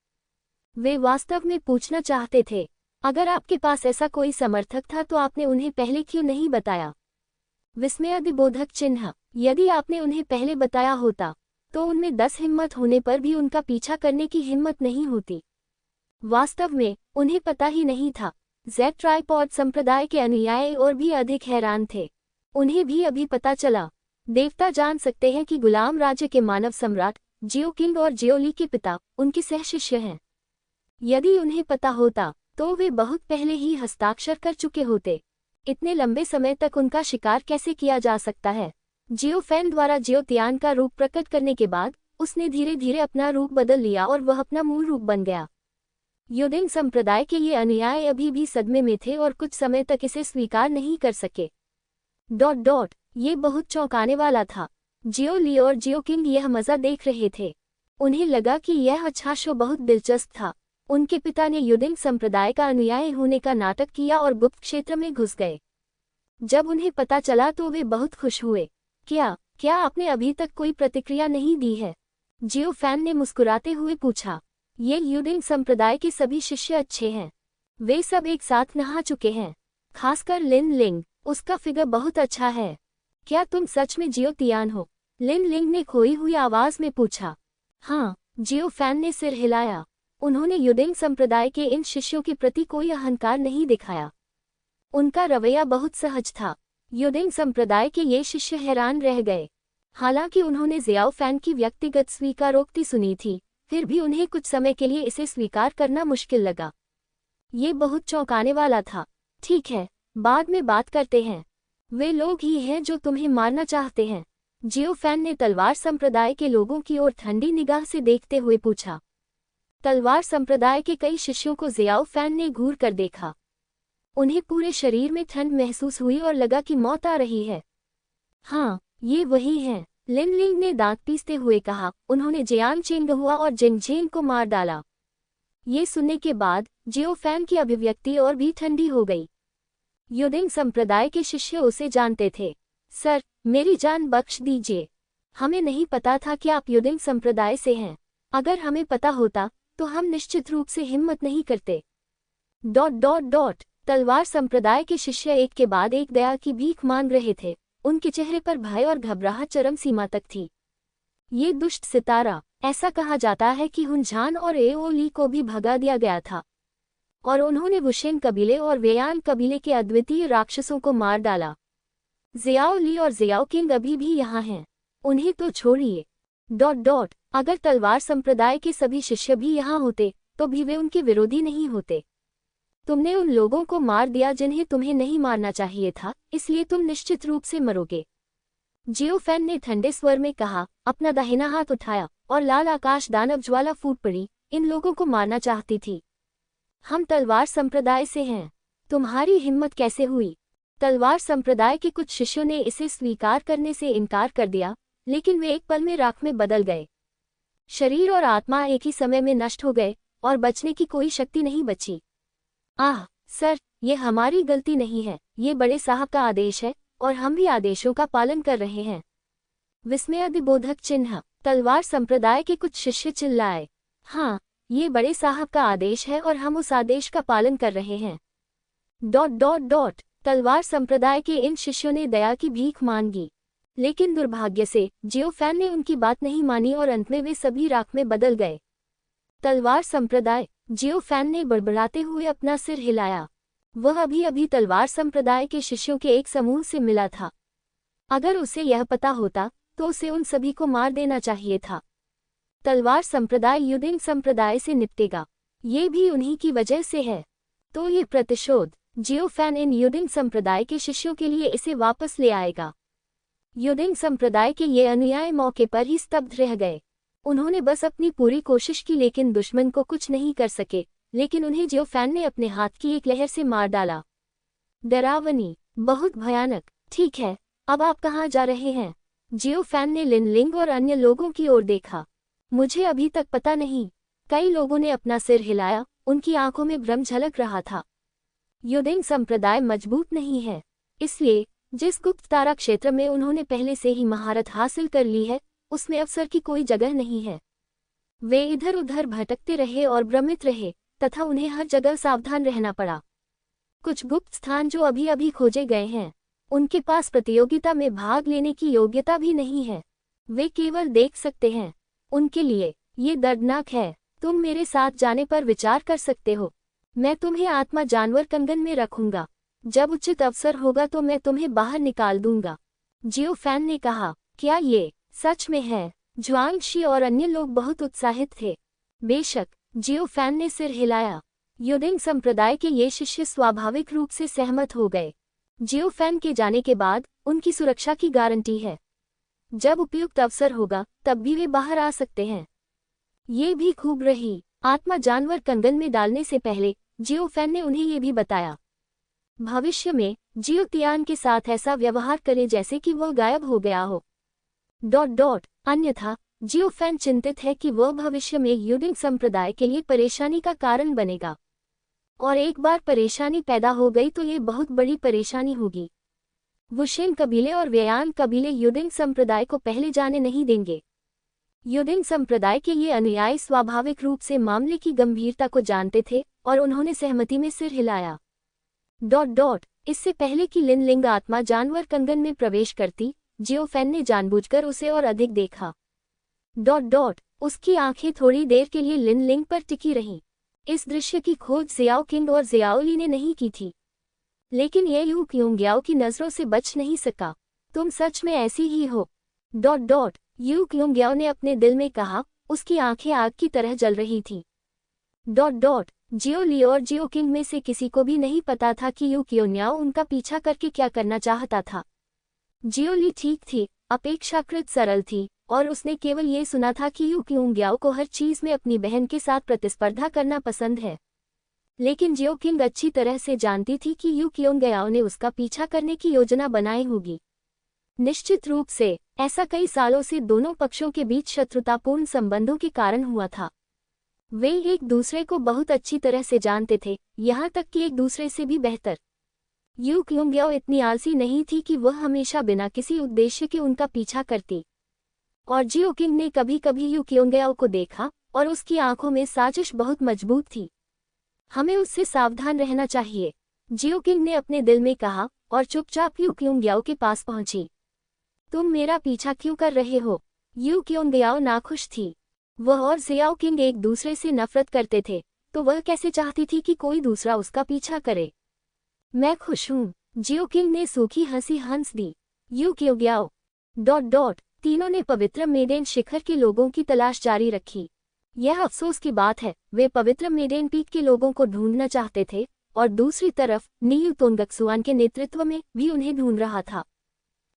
वे वास्तव में पूछना चाहते थे, अगर आपके पास ऐसा कोई समर्थक था तो आपने उन्हें पहले क्यों नहीं बताया? विस्मयादिबोधक चिन्ह, यदि आपने उन्हें पहले बताया होता तो उनमें 10 हिम्मत होने पर भी उनका पीछा करने की हिम्मत नहीं होती। वास्तव में उन्हें पता ही नहीं था। ज़ेड ट्राइपॉड संप्रदाय के अनुयायी और भी अधिक हैरान थे। उन्हें भी अभी पता चला। देवता जान सकते हैं कि गुलाम राज्य के मानव सम्राट जियो किंग और जियो ली के पिता उनके सह शिष्य हैं। यदि उन्हें पता होता तो वे बहुत पहले ही हस्ताक्षर कर चुके होते। इतने लंबे समय तक उनका शिकार कैसे किया जा सकता है? जियो फैन द्वारा जियो तियान का रूप प्रकट करने के बाद उसने धीरे धीरे अपना रूप बदल लिया और वह अपना मूल रूप बन गया। योदिंग संप्रदाय के ये अनुयायी अभी भी सदमे में थे और कुछ समय तक इसे स्वीकार नहीं कर सके। ये बहुत चौंकाने वाला था। जियो ली और जियो किंग यह मजा देख रहे थे। उन्हें लगा कि यह अच्छा शो बहुत दिलचस्प था। उनके पिता ने योदिंग संप्रदाय का अनुयायी होने का नाटक किया और गुप्त क्षेत्र में घुस गए। जब उन्हें पता चला तो वे बहुत खुश हुए। क्या आपने अभी तक कोई प्रतिक्रिया नहीं दी है? जियो फैन ने मुस्कुराते हुए पूछा। ये योदिंग संप्रदाय के सभी शिष्य अच्छे हैं। वे सब एक साथ नहा चुके हैं, खासकर लिन लिंग। उसका फिगर बहुत अच्छा है। क्या तुम सच में जियो तियान हो? लिन लिंग ने खोई हुई आवाज में पूछा। हाँ, जियो फैन ने सिर हिलाया। उन्होंने योदिंग संप्रदाय के इन शिष्यों के प्रति कोई अहंकार नहीं दिखाया। उनका रवैया बहुत सहज था। योदिंग संप्रदाय के ये शिष्य हैरान रह गए। हालांकि उन्होंने जियाओ फैन की व्यक्तिगत स्वीकारोक्ति सुनी थी, फिर भी उन्हें कुछ समय के लिए इसे स्वीकार करना मुश्किल लगा। ये बहुत चौंकाने वाला था। ठीक है, बाद में बात करते हैं। वे लोग ही हैं जो तुम्हें मारना चाहते हैं? जियो फैन ने तलवार संप्रदाय के लोगों की ओर ठंडी निगाह से देखते हुए पूछा। तलवार संप्रदाय के कई शिष्यों को जियाओ फैन ने घूर कर देखा। उन्हें पूरे शरीर में ठंड महसूस हुई और लगा कि मौत आ रही है। हाँ, ये वही हैं, लिन लिंग ने दांत पीसते हुए कहा। उन्होंने जियांग चेंगहुआ और जिंगझेंग को मार डाला। ये सुनने के बाद जियो फैन की अभिव्यक्ति और भी ठंडी हो गई। योदिंग संप्रदाय के शिष्य उसे जानते थे। सर, मेरी जान बख्श दीजिए। हमें नहीं पता था कि आप योदिंग संप्रदाय से हैं। अगर हमें पता होता तो हम निश्चित रूप से हिम्मत नहीं करते। तलवार संप्रदाय के शिष्य एक के बाद एक दया की भीख मांग रहे थे। उनके चेहरे पर भय और घबराहट चरम सीमा तक थी। ये दुष्ट सितारा, ऐसा कहा जाता है कि हुनझान और एओली को भी भगा दिया गया था और उन्होंने वुशेन कबीले और वेयान कबीले के अद्वितीय राक्षसों को मार डाला। जियाओ ली और जियाओ किंग अभी भी यहाँ हैं। उन्हें तो छोड़िए। अगर तलवार संप्रदाय के सभी शिष्य भी यहाँ होते तो भी वे उनके विरोधी नहीं होते। तुमने उन लोगों को मार दिया जिन्हें तुम्हें नहीं मारना चाहिए था, इसलिए तुम निश्चित रूप से मरोगे। जियो फैन ने ठंडे स्वर में कहा। अपना दाहिना हाथ उठाया और लाल आकाश दानव ज्वाला फूट पड़ी। इन लोगों को मारना चाहती थी। हम तलवार संप्रदाय से हैं। तुम्हारी हिम्मत कैसे हुई? तलवार संप्रदाय के कुछ शिष्यों ने इसे स्वीकार करने से इनकार कर दिया, लेकिन वे एक पल में राख में बदल गए। शरीर और आत्मा एक ही समय में नष्ट हो गए और बचने की कोई शक्ति नहीं बची। आह सर, ये हमारी गलती नहीं है। ये बड़े साहब का आदेश है और हम भी आदेशों का पालन कर रहे हैं। विस्मयादिबोधक चिन्ह। तलवार संप्रदाय के कुछ शिष्य चिल्लाए। हाँ, ये बड़े साहब का आदेश है और हम उस आदेश का पालन कर रहे हैं। तलवार संप्रदाय के इन शिष्यों ने दया की भीख मांगी, लेकिन दुर्भाग्य से जियो फैन ने उनकी बात नहीं मानी और अंत में वे सभी राख में बदल गए। तलवार संप्रदाय, जियो फैन ने बड़बड़ाते हुए अपना सिर हिलाया। वह अभी तलवार संप्रदाय के शिष्यों के एक समूह से मिला था। अगर उसे यह पता होता तो उसे उन सभी को मार देना चाहिए था। तलवार संप्रदाय योदिंग संप्रदाय से निपटेगा, ये भी उन्हीं की वजह से है। तो ये प्रतिशोध जियो फैन इन योदिंग संप्रदाय के शिष्यों के लिए इसे वापस ले आएगा। योदिंग संप्रदाय के ये अनुयायी मौके पर ही स्तब्ध रह गए। उन्होंने बस अपनी पूरी कोशिश की लेकिन दुश्मन को कुछ नहीं कर सके। लेकिन उन्हें जियो फैन ने अपने हाथ की एक लहर से मार डाला। डरावनी, बहुत भयानक। ठीक है, अब आप कहाँ जा रहे हैं? जियो फैन ने लिन लिंग और अन्य लोगों की ओर देखा। मुझे अभी तक पता नहीं। कई लोगों ने अपना सिर हिलाया, उनकी आंखों में भ्रम झलक रहा था। योदिंग संप्रदाय मजबूत नहीं है, इसलिए जिस गुप्त तारा क्षेत्र में उन्होंने पहले से ही महारत हासिल कर ली है, उसमें अवसर की कोई जगह नहीं है। वे इधर उधर भटकते रहे और भ्रमित रहे तथा उन्हें हर जगह सावधान रहना पड़ा। कुछ गुप्त स्थान जो अभी अभी खोजे गए हैं, उनके पास प्रतियोगिता में भाग लेने की योग्यता भी नहीं है। वे केवल देख सकते हैं। उनके लिए ये दर्दनाक है। तुम मेरे साथ जाने पर विचार कर सकते हो। मैं तुम्हें आत्मा जानवर कंगन में रखूंगा। जब उचित अवसर होगा तो मैं तुम्हें बाहर निकाल दूंगा। जियो फैन ने कहा, क्या ये सच में है? ज्वांग शी और अन्य लोग बहुत उत्साहित थे। बेशक, जियो फैन ने सिर हिलाया। युडिंग संप्रदाय के ये शिष्य स्वाभाविक रूप से सहमत हो गए। जियो फैन के जाने के बाद उनकी सुरक्षा की गारंटी है। जब उपयुक्त अवसर होगा तब भी वे बाहर आ सकते हैं। ये भी खूब रही। आत्मा जानवर कंगन में डालने से पहले जियो फैन ने उन्हें ये भी बताया, भविष्य में जियो तियान के साथ ऐसा व्यवहार करे जैसे कि वह गायब हो गया हो। अन्यथा जियो फैन चिंतित है कि वह भविष्य में युडिंग संप्रदाय के लिए परेशानी का कारण बनेगा, और एक बार परेशानी पैदा हो गई तो ये बहुत बड़ी परेशानी होगी। वुशेन कबीले और व्यान कबीले युडिंग संप्रदाय को पहले जाने नहीं देंगे। युडिंग संप्रदाय के ये अनुयायी स्वाभाविक रूप से मामले की गंभीरता को जानते थे और उन्होंने सहमति में सिर हिलाया। इससे पहले कि लिन लिंग आत्मा जानवर कंगन में प्रवेश करती, जियो फैन ने जानबूझकर उसे और अधिक देखा। उसकी आंखें थोड़ी देर के लिए लिन लिंग पर टिकी रहीं। इस दृश्य की खोज जियाओ किंग और जियाओली ने नहीं की थी, लेकिन ये यू क्योंग्याओ की नजरों से बच नहीं सका। तुम सच में ऐसी ही हो। यू क्योंग्याओ ने अपने दिल में कहा। उसकी आंखें आग की तरह जल रही थीं। जियो ली और जियो किंग में से किसी को भी नहीं पता था कि यू क्योंग्याओ उनका पीछा करके क्या करना चाहता था। जियो ली ठीक थी, अपेक्षाकृत सरल थी, और उसने केवल ये सुना था कि यू क्योंग्याओ को हर चीज में अपनी बहन के साथ प्रतिस्पर्धा करना पसंद है। लेकिन जियो किंग अच्छी तरह से जानती थी कि यू क्योंग्याओ ने उसका पीछा करने की योजना बनाई होगी। निश्चित रूप से ऐसा कई सालों से दोनों पक्षों के बीच शत्रुतापूर्ण संबंधों के कारण हुआ था। वे एक दूसरे को बहुत अच्छी तरह से जानते थे, यहाँ तक कि एक दूसरे से भी बेहतर। यू क्योंग्याओ इतनी आलसी नहीं थी कि वह हमेशा बिना किसी उद्देश्य के उनका पीछा करती, और जियो किंग ने कभी कभी यू क्योंग्याओ को देखा और उसकी आंखों में साजिश बहुत मजबूत थी। हमें उससे सावधान रहना चाहिए, जियो किंग ने अपने दिल में कहा, और चुपचाप यू क्योंग्याओ के पास पहुंची। तुम मेरा पीछा क्यों कर रहे हो? यू क्योंग्याओ नाखुश थी। वह और जियाओ किंग एक दूसरे से नफरत करते थे, तो वह कैसे चाहती थी कि कोई दूसरा उसका पीछा करे? मैं खुश हूँ, जियो किंग ने सूखी हंसी हंस दी। यू क्योंग्याओ तीनों ने पवित्र मेडेन शिखर के लोगों की तलाश जारी रखी। यह अफसोस की बात है, वे पवित्र मेडेन पीक के लोगों को ढूंढना चाहते थे, और दूसरी तरफ नीयू तोंगक्सुआन के नेतृत्व में भी उन्हें ढूंढ रहा था।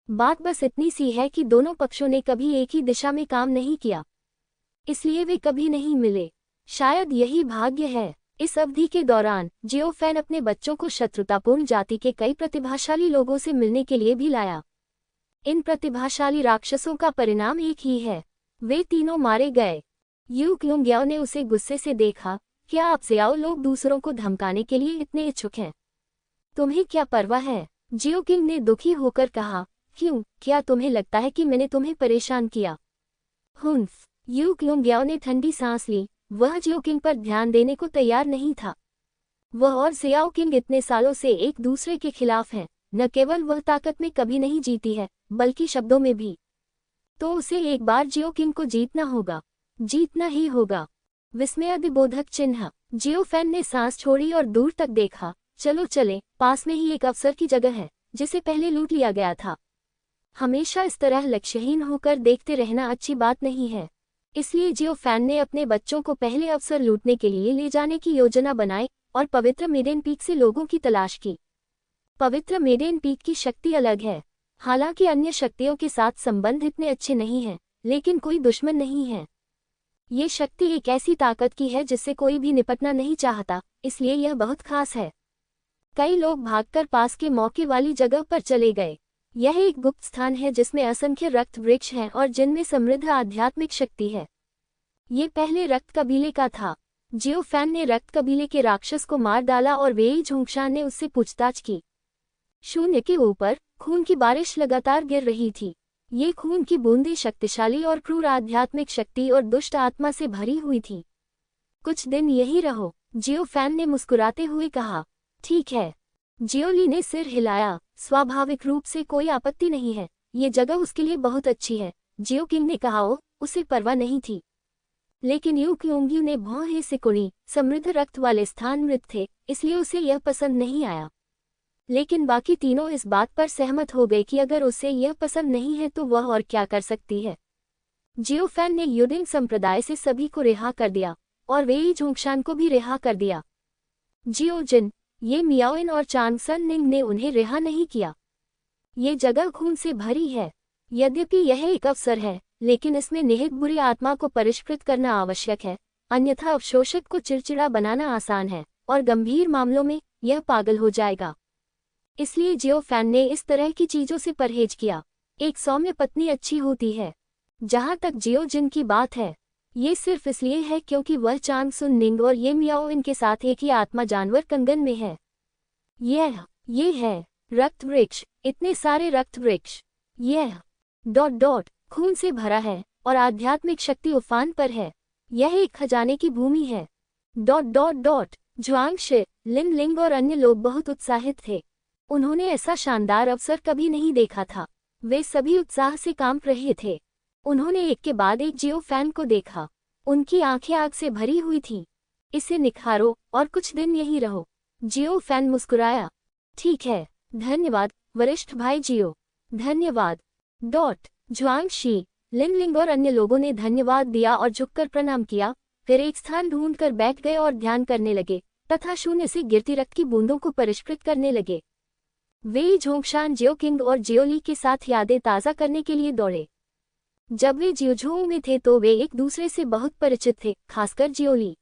बात बस इतनी सी है कि दोनों पक्षों ने कभी एक ही दिशा में काम नहीं किया, इसलिए वे कभी नहीं मिले। शायद यही भाग्य है। इस अवधि के दौरान जियो फैन अपने बच्चों को शत्रुतापूर्ण जाति के कई प्रतिभाशाली लोगों से मिलने के लिए भी लाया। इन प्रतिभाशाली राक्षसों का परिणाम एक ही है, वे तीनों मारे गए। यू क्योंग्याओ ने उसे गुस्से से देखा। क्या आप जियाओ लोग दूसरों को धमकाने के लिए इतने इच्छुक हैं? तुम्हें क्या परवाह है? जियो किंग ने दुखी होकर कहा। क्यों, क्या तुम्हें लगता है कि मैंने तुम्हें परेशान किया? हुन्फ। यू क्योंग्याओ ने ठंडी सांस ली। वह जियो किंग पर ध्यान देने को तैयार नहीं था। वह और जियाओ किंग इतने सालों से एक दूसरे के खिलाफ हैं। न केवल वह ताकत में कभी नहीं जीती है, बल्कि शब्दों में भी। तो उसे एक बार जियो किंग को जीतना होगा, जीतना ही होगा। विस्मयादिबोधक चिन्ह। जियो फैन ने सांस छोड़ी और दूर तक देखा। चलो चले, पास में ही एक अवसर की जगह है जिसे पहले लूट लिया गया था। हमेशा इस तरह लक्ष्यहीन होकर देखते रहना अच्छी बात नहीं है। इसलिए जियो फैन ने अपने बच्चों को पहले अवसर लूटने के लिए ले जाने की योजना बनाई और पवित्र मेडेन पीक से लोगों की तलाश की। पवित्र मेडेन पीक की शक्ति अलग है। हालांकि अन्य शक्तियों के साथ संबंध इतने अच्छे नहीं हैं, लेकिन कोई दुश्मन नहीं है। ये शक्ति एक ऐसी ताकत की है जिससे कोई भी निपटना नहीं चाहता, इसलिए यह बहुत खास है। कई लोग भागकर पास के मौके वाली जगह पर चले गए। यह एक गुप्त स्थान है जिसमें असंख्य रक्त वृक्ष हैं और जिनमें समृद्ध आध्यात्मिक शक्ति है। ये पहले रक्त कबीले का था। जियो फैन ने रक्त कबीले के राक्षस को मार डाला और वेई झोंगशान ने उससे पूछताछ की। शून्य के ऊपर खून की बारिश लगातार गिर रही थी। ये खून की बूंदें शक्तिशाली और क्रूर आध्यात्मिक शक्ति और दुष्ट आत्मा से भरी हुई थी। कुछ दिन यही रहो, जियो फैन ने मुस्कुराते हुए कहा। ठीक है। जियोली ने सिर हिलाया। स्वाभाविक रूप से कोई आपत्ति नहीं है, ये जगह उसके लिए बहुत अच्छी है। जियो किंग ने कहा। उसे परवाह नहीं थी, लेकिन यू क्योंग्यू ने भौं से कुणी समृद्ध रक्त वाले स्थान मृत थे, इसलिए उसे यह पसंद नहीं आया। लेकिन बाकी तीनों इस बात पर सहमत हो गए कि अगर उसे यह पसंद नहीं है तो वह और क्या कर सकती है। जियो फैन ने युडिंग संप्रदाय से सभी को रिहा कर दिया और वेई झोंगशान को भी रिहा कर दिया। जियो जिन, ये मियाओइन और चांग सन निंग ने उन्हें रिहा नहीं किया। ये जगह खून से भरी है। यद्यपि यह एक अवसर है, लेकिन इसमें निहित बुरी आत्मा को परिष्कृत करना आवश्यक है, अन्यथा अवशोषित को चिड़चिड़ा बनाना आसान है और गंभीर मामलों में यह पागल हो जाएगा। इसलिए जियो फैन ने इस तरह की चीजों से परहेज किया। एक सौम्य पत्नी अच्छी होती है। जहां तक जियो जिन की बात है, ये सिर्फ इसलिए है क्योंकि वह चांग सुन निंग और ये मियाओ इनके साथ एक ही आत्मा जानवर कंगन में है। ये है रक्त वृक्ष, इतने सारे रक्त वृक्ष। यह ... खून से भरा है और आध्यात्मिक शक्ति उफान पर है। यह एक खजाने की भूमि है। जुआंग शि, लिन लिंग और अन्य लोग बहुत उत्साहित थे। उन्होंने ऐसा शानदार अवसर कभी नहीं देखा था। वे सभी उत्साह से कांप रहे थे। उन्होंने एक के बाद एक जियो फैन को देखा। उनकी आंखें आग से भरी हुई थीं। इसे निखारो और कुछ दिन यहीं रहो। जियो फैन मुस्कुराया। ठीक है, धन्यवाद वरिष्ठ भाई जियो। धन्यवाद। जुआंग शी, लिन लिंग और अन्य लोगों ने धन्यवाद दिया और झुककर प्रणाम किया, फिर एक स्थान ढूंढकर बैठ गए और ध्यान करने लगे तथा शून्य से गिरती रक्त की बूंदों को परिष्कृत करने लगे। वेई झोंगशान जियो किंग और जियोली के साथ यादें ताज़ा करने के लिए दौड़े। जब वे जियोझोउ में थे तो वे एक दूसरे से बहुत परिचित थे, खासकर जियोली।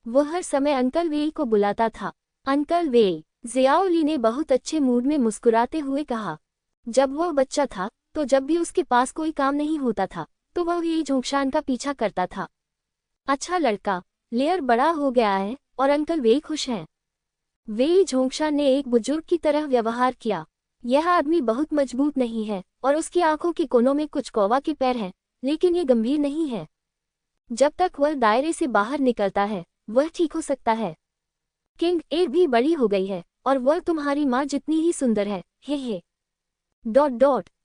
वह हर समय अंकल वेई को बुलाता था। अंकल वेई, जियाओली ने बहुत अच्छे मूड में मुस्कुराते हुए कहा। जब वह बच्चा था तो जब भी उसके पास कोई काम नहीं होता था तो वह वेई झोंगशान का पीछा करता था। अच्छा लड़का, लेयर बड़ा हो गया है और अंकल वेई खुश हैं। वेई झोंगशान ने एक बुजुर्ग की तरह व्यवहार किया। यह आदमी बहुत मजबूत नहीं है और उसकी आंखों के कोनों में कुछ कौवा के पैर हैं, लेकिन ये गंभीर नहीं है। जब तक वह दायरे से बाहर निकलता है वह ठीक हो सकता है। किंग ए भी बड़ी हो गई है और वह तुम्हारी माँ जितनी ही सुंदर है। हे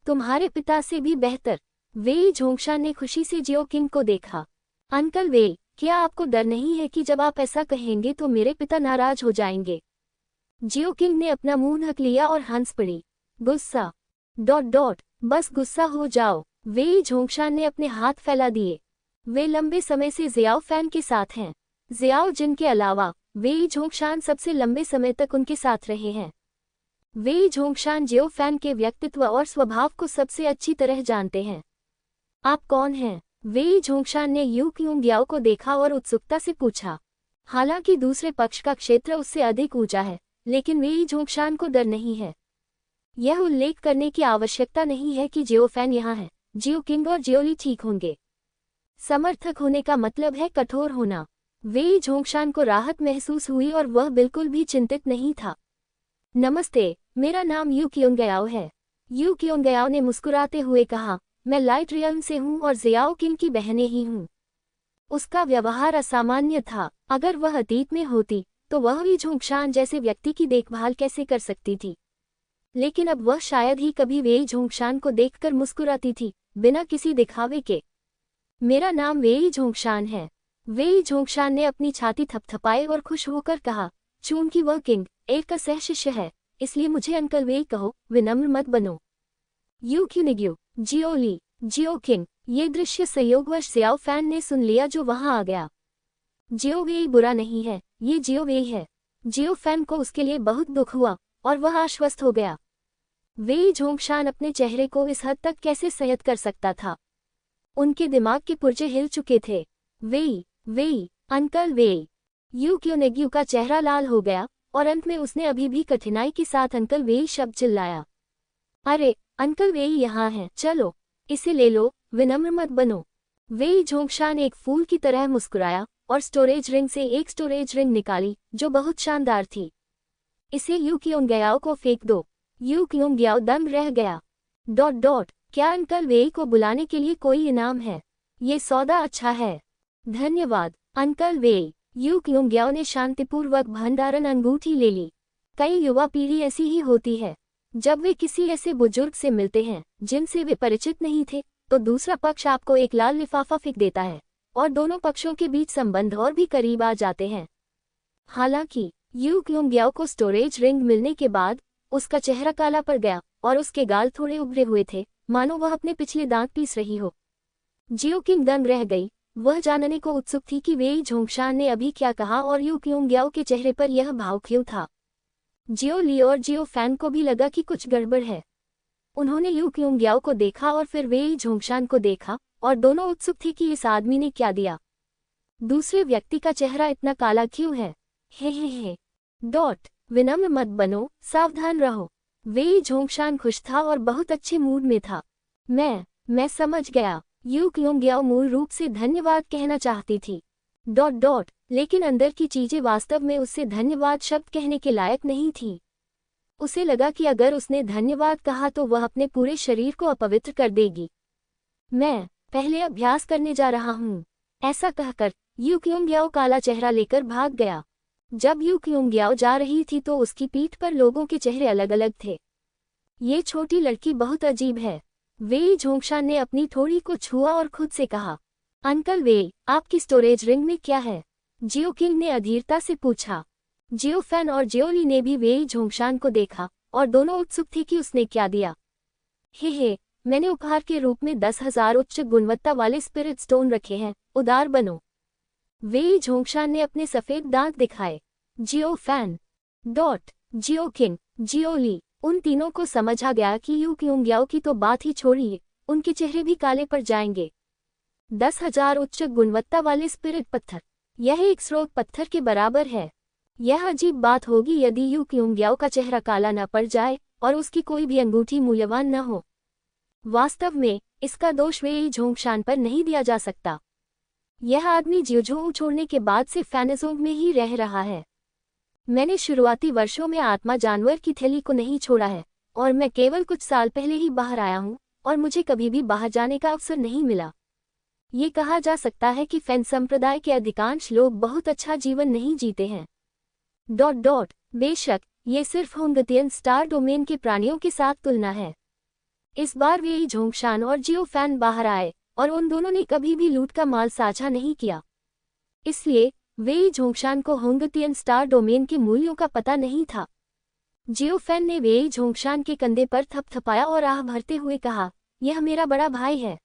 तुम्हारे पिता से भी बेहतर। वेई झोंगशान ने खुशी से जियो किंग को देखा। अंकल वेई, क्या आपको डर नहीं है कि जब आप ऐसा कहेंगे तो मेरे पिता नाराज हो जाएंगे? जियो किंग ने अपना मुंह ढक लिया और हंस पड़ी। गुस्सा... बस गुस्सा हो जाओ। वेई झोंगशान ने अपने हाथ फैला दिए। वे लंबे समय से जियाओ फैन के साथ हैं। जियाओ जिन के अलावा वेई झोंगशान सबसे लंबे समय तक उनके साथ रहे हैं। वेई झोंगशान जियो फैन के व्यक्तित्व और स्वभाव को सबसे अच्छी तरह जानते हैं। आप कौन हैं? वेई झोंगशान ने यू क्योंग्याओ को देखा और उत्सुकता से पूछा। हालांकि दूसरे पक्ष का क्षेत्र उससे अधिक ऊंचा है, लेकिन वेई झोंगशान को डर नहीं है। यह उल्लेख करने की आवश्यकता नहीं है कि जियो फैन यहाँ है। जियो किंग और जियोली ठीक होंगे। समर्थक होने का मतलब है कठोर होना। वेई झोंगशान को राहत महसूस हुई और वह बिल्कुल भी चिंतित नहीं था। नमस्ते, मेरा नाम यू क्योंग्याओ है। यू क्योंग्याओ ने मुस्कुराते हुए कहा। मैं लाइट रियल्म से हूँ और जियाओ किंग की बहनें ही हूँ। उसका व्यवहार असामान्य था। अगर वह अतीत में होती तो वह भी झोंगशान जैसे व्यक्ति की देखभाल कैसे कर सकती थी, लेकिन अब वह शायद ही कभी वेई झोंगशान को देखकर मुस्कुराती थी, बिना किसी दिखावे के। मेरा नाम वेई झोंगशान है। वेई झोंगशान ने अपनी छाती थपथपाई और खुश होकर कहा, चूंकि वह किंग ए का सह शिष्य है, इसलिए मुझे अंकल वेई कहो, विनम्र मत बनो। यू क्यूनिग्यू, जियोली, जियो किंग। ये दृश्य संयोगवश जियाओ फैन ने सुन लिया जो वहां आ गया। जियो वेई बुरा नहीं है, ये जियो वेई है। जियो फैन को उसके लिए बहुत दुख हुआ और वह आश्वस्त हो गया। वेई झोंगशान अपने चेहरे को इस हद तक कैसे संयत कर सकता था? उनके दिमाग के पुर्जे हिल चुके थे। वेई, अंकल वेई। यू क्योनेग्यू का चेहरा लाल हो गया और अंत में उसने अभी भी कठिनाई के साथ अंकल वेई शब्द चिल्लाया। अरे, अंकल वेई यहाँ हैं, चलो इसे ले लो, विनम्र मत बनो। वेई झोंगशान एक फूल की तरह मुस्कुराया और स्टोरेज रिंग से एक स्टोरेज रिंग निकाली जो बहुत शानदार थी। इसे यू क्योंग्याओ को फेंक दो। यू क्योंग्याओ दंग रह गया। क्या अंकल वेई को बुलाने के लिए कोई इनाम है? ये सौदा अच्छा है। धन्यवाद अंकल वेई। यू क्योंग्याओ ने शांतिपूर्वक भंडारण अंगूठी ले ली। कई युवा पीढ़ी ऐसी ही होती है। जब वे किसी ऐसे बुजुर्ग से मिलते हैं जिनसे वे परिचित नहीं थे, तो दूसरा पक्ष आपको एक लाल लिफाफा फेंक देता है और दोनों पक्षों के बीच संबंध और भी करीब आ जाते हैं। हालांकि यू क्योंग्याओ को स्टोरेज रिंग मिलने के बाद उसका चेहरा काला पड़ गया और उसके गाल थोड़े उभरे हुए थे, मानो वह अपने पिछले दांत पीस रही हो। जियो किंग दंग रह गई। वह जानने को उत्सुक थी कि वेई झोंगशान ने अभी क्या कहा और यू क्योंग्याओ के चेहरे पर यह भाव क्यों था। जियो ली और जियो फैन को भी लगा कि कुछ गड़बड़ है। उन्होंने यू क्योंग्याओ को देखा और फिर वेई झोंगशान को देखा और दोनों उत्सुक थी कि इस आदमी ने क्या दिया। दूसरे व्यक्ति का चेहरा इतना काला क्यों है? हे। विनम्र मत बनो, सावधान रहो। वेई झोंगशान खुश था और बहुत अच्छे मूड में था। मैं समझ गया। यू क्योंग्याओ मूल रूप से धन्यवाद कहना चाहती थी। लेकिन अंदर की चीजें वास्तव में उससे धन्यवाद शब्द कहने के लायक नहीं थी। उसे लगा कि अगर उसने धन्यवाद कहा तो वह अपने पूरे शरीर को अपवित्र कर देगी। मैं पहले अभ्यास करने जा रहा हूँ, ऐसा कहकर यू क्योंग्याओ काला चेहरा लेकर भाग गया। जब यू क्योंग्याओ जा रही थी तो उसकी पीठ पर लोगों के चेहरे अलग अलग थे। ये छोटी लड़की बहुत अजीब है। वेई झोंगशान ने अपनी ठोड़ी को छुआ और खुद से कहा, अंकल वेई, आपकी स्टोरेज रिंग में क्या है? जियो किंग ने अधीरता से पूछा। जियो फैन और जियोली ने भी वेई झोंगशान को देखा और दोनों उत्सुक थे कि उसने क्या दिया। हे, मैंने उपहार के रूप में 10,000 उच्च गुणवत्ता वाले स्पिरिट स्टोन रखे हैं, उदार बनो। वेई झोंगशान ने अपने सफेद दांत दिखाए। जियो फैन, जियो किंग, जियोली, उन तीनों को समझ आ गया कि यू क्योंग्याओ की तो बात ही छोड़िए, उनके चेहरे भी काले पड़ जाएंगे। 10,000 उच्च गुणवत्ता वाले स्पिरिट पत्थर, यह एक स्रोत पत्थर के बराबर है। यह अजीब बात होगी यदि यू क्योंग्याओ का चेहरा काला न पड़ जाए और उसकी कोई भी अंगूठी मूल्यवान न हो। वास्तव में इसका दोष वेई झोंगशान पर नहीं दिया जा सकता। यह आदमी जियोझोंग छोड़ने के बाद से फैनेजोंग में ही रह रहा है। मैंने शुरुआती वर्षों में आत्मा जानवर की थैली को नहीं छोड़ा है और मैं केवल कुछ साल पहले ही बाहर आया हूँ और मुझे कभी भी बाहर जाने का अवसर नहीं मिला। ये कहा जा सकता है कि फैन संप्रदाय के अधिकांश लोग बहुत अच्छा जीवन नहीं जीते हैं। बेशक ये सिर्फ होंगतियन स्टार डोमेन के प्राणियों के साथ तुलना है। इस बार वेई झोंगशान और जियो फैन बाहर आए और उन दोनों ने कभी भी लूट का माल साझा नहीं किया। इसलिए वेई झोंगशान को होंगतियन स्टार डोमेन के मूल्यों का पता नहीं था। जियो फैन ने वेई झोंगशान के कंधे पर थपथपाया और आह भरते हुए कहा, यह मेरा बड़ा भाई है।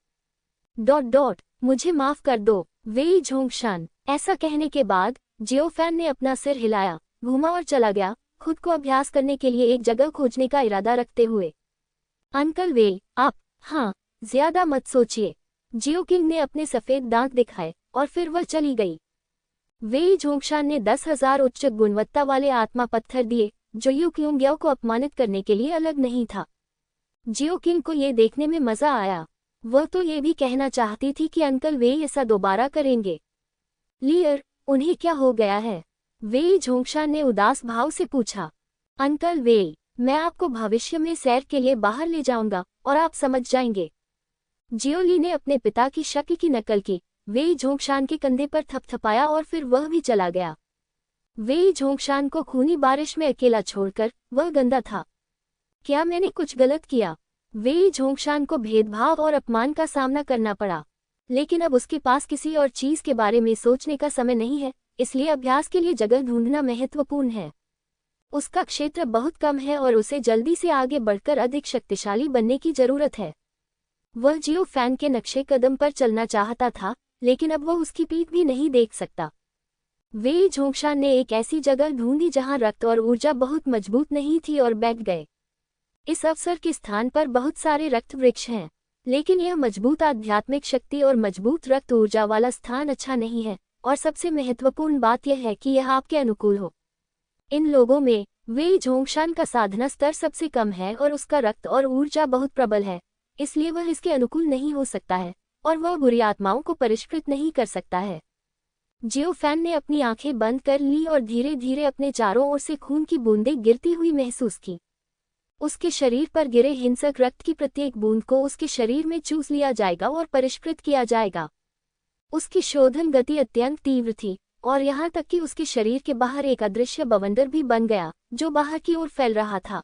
मुझे माफ कर दो, वेई झोंगशान। ऐसा कहने के बाद जियो फैन ने अपना सिर हिलाया, घूमा और चला गया, खुद को अभ्यास करने के लिए एक जगह खोजने का इरादा रखते हुए। अंकल वेई, आप, हाँ, ज्यादा मत सोचिए। जियो किंग ने अपने सफेद दांत दिखाए और फिर वह चली गई। वेई झोंगशान ने 10,000 उच्च गुणवत्ता वाले आत्मा पत्थर दिए, जो यू क्योंग्याओ को अपमानित करने के लिए अलग नहीं था। जियो किंग को ये देखने में मजा आया। वह तो ये भी कहना चाहती थी कि अंकल वेई ऐसा दोबारा करेंगे। लियर, उन्हें क्या हो गया है? वेई झोंगशान ने उदास भाव से पूछा। अंकल वेई, मैं आपको भविष्य में सैर के लिए बाहर ले जाऊंगा और आप समझ जाएंगे। जियोली ने अपने पिता की शक्ल की नकल की, वेई झोंगशान के कंधे पर थपथपाया और फिर वह भी चला गया। वेई झोंगशान को खूनी बारिश में अकेला छोड़कर वह गंदा था। क्या मैंने कुछ गलत किया? वेई झोंगशान को भेदभाव और अपमान का सामना करना पड़ा, लेकिन अब उसके पास किसी और चीज के बारे में सोचने का समय नहीं है, इसलिए अभ्यास के लिए जगह ढूंढना महत्वपूर्ण है। उसका क्षेत्र बहुत कम है और उसे जल्दी से आगे बढ़कर अधिक शक्तिशाली बनने की जरूरत है। वह जियो फैन के नक्शे कदम पर चलना चाहता था, लेकिन अब वह उसकी पीठ भी नहीं देख सकता। वेई झोंगशान ने एक ऐसी जगह ढूंढी जहां रक्त और ऊर्जा बहुत मजबूत नहीं थी और बैठ गए। इस अवसर के स्थान पर बहुत सारे रक्त वृक्ष हैं, लेकिन यह मजबूत आध्यात्मिक शक्ति और मजबूत रक्त ऊर्जा वाला स्थान अच्छा नहीं है, और सबसे महत्वपूर्ण बात यह है कि यह आपके अनुकूल हो। इन लोगों में वेई झोंगशान का साधना स्तर सबसे कम है और उसका रक्त और ऊर्जा बहुत प्रबल है, इसलिए वह इसके अनुकूल नहीं हो सकता है और वह बुरी आत्माओं को परिष्कृत नहीं कर सकता है। जियो फैन ने अपनी आंखें बंद कर ली और धीरे धीरे अपने चारों ओर से खून की बूंदें गिरती हुई महसूस की। उसके शरीर पर गिरे हिंसक रक्त की प्रत्येक बूंद को उसके शरीर में चूस लिया जाएगा और परिष्कृत किया जाएगा। उसकी शोधन गति अत्यंत तीव्र थी और यहाँ तक कि उसके शरीर के बाहर एक अदृश्य बवंडर भी बन गया, जो बाहर की ओर फैल रहा था।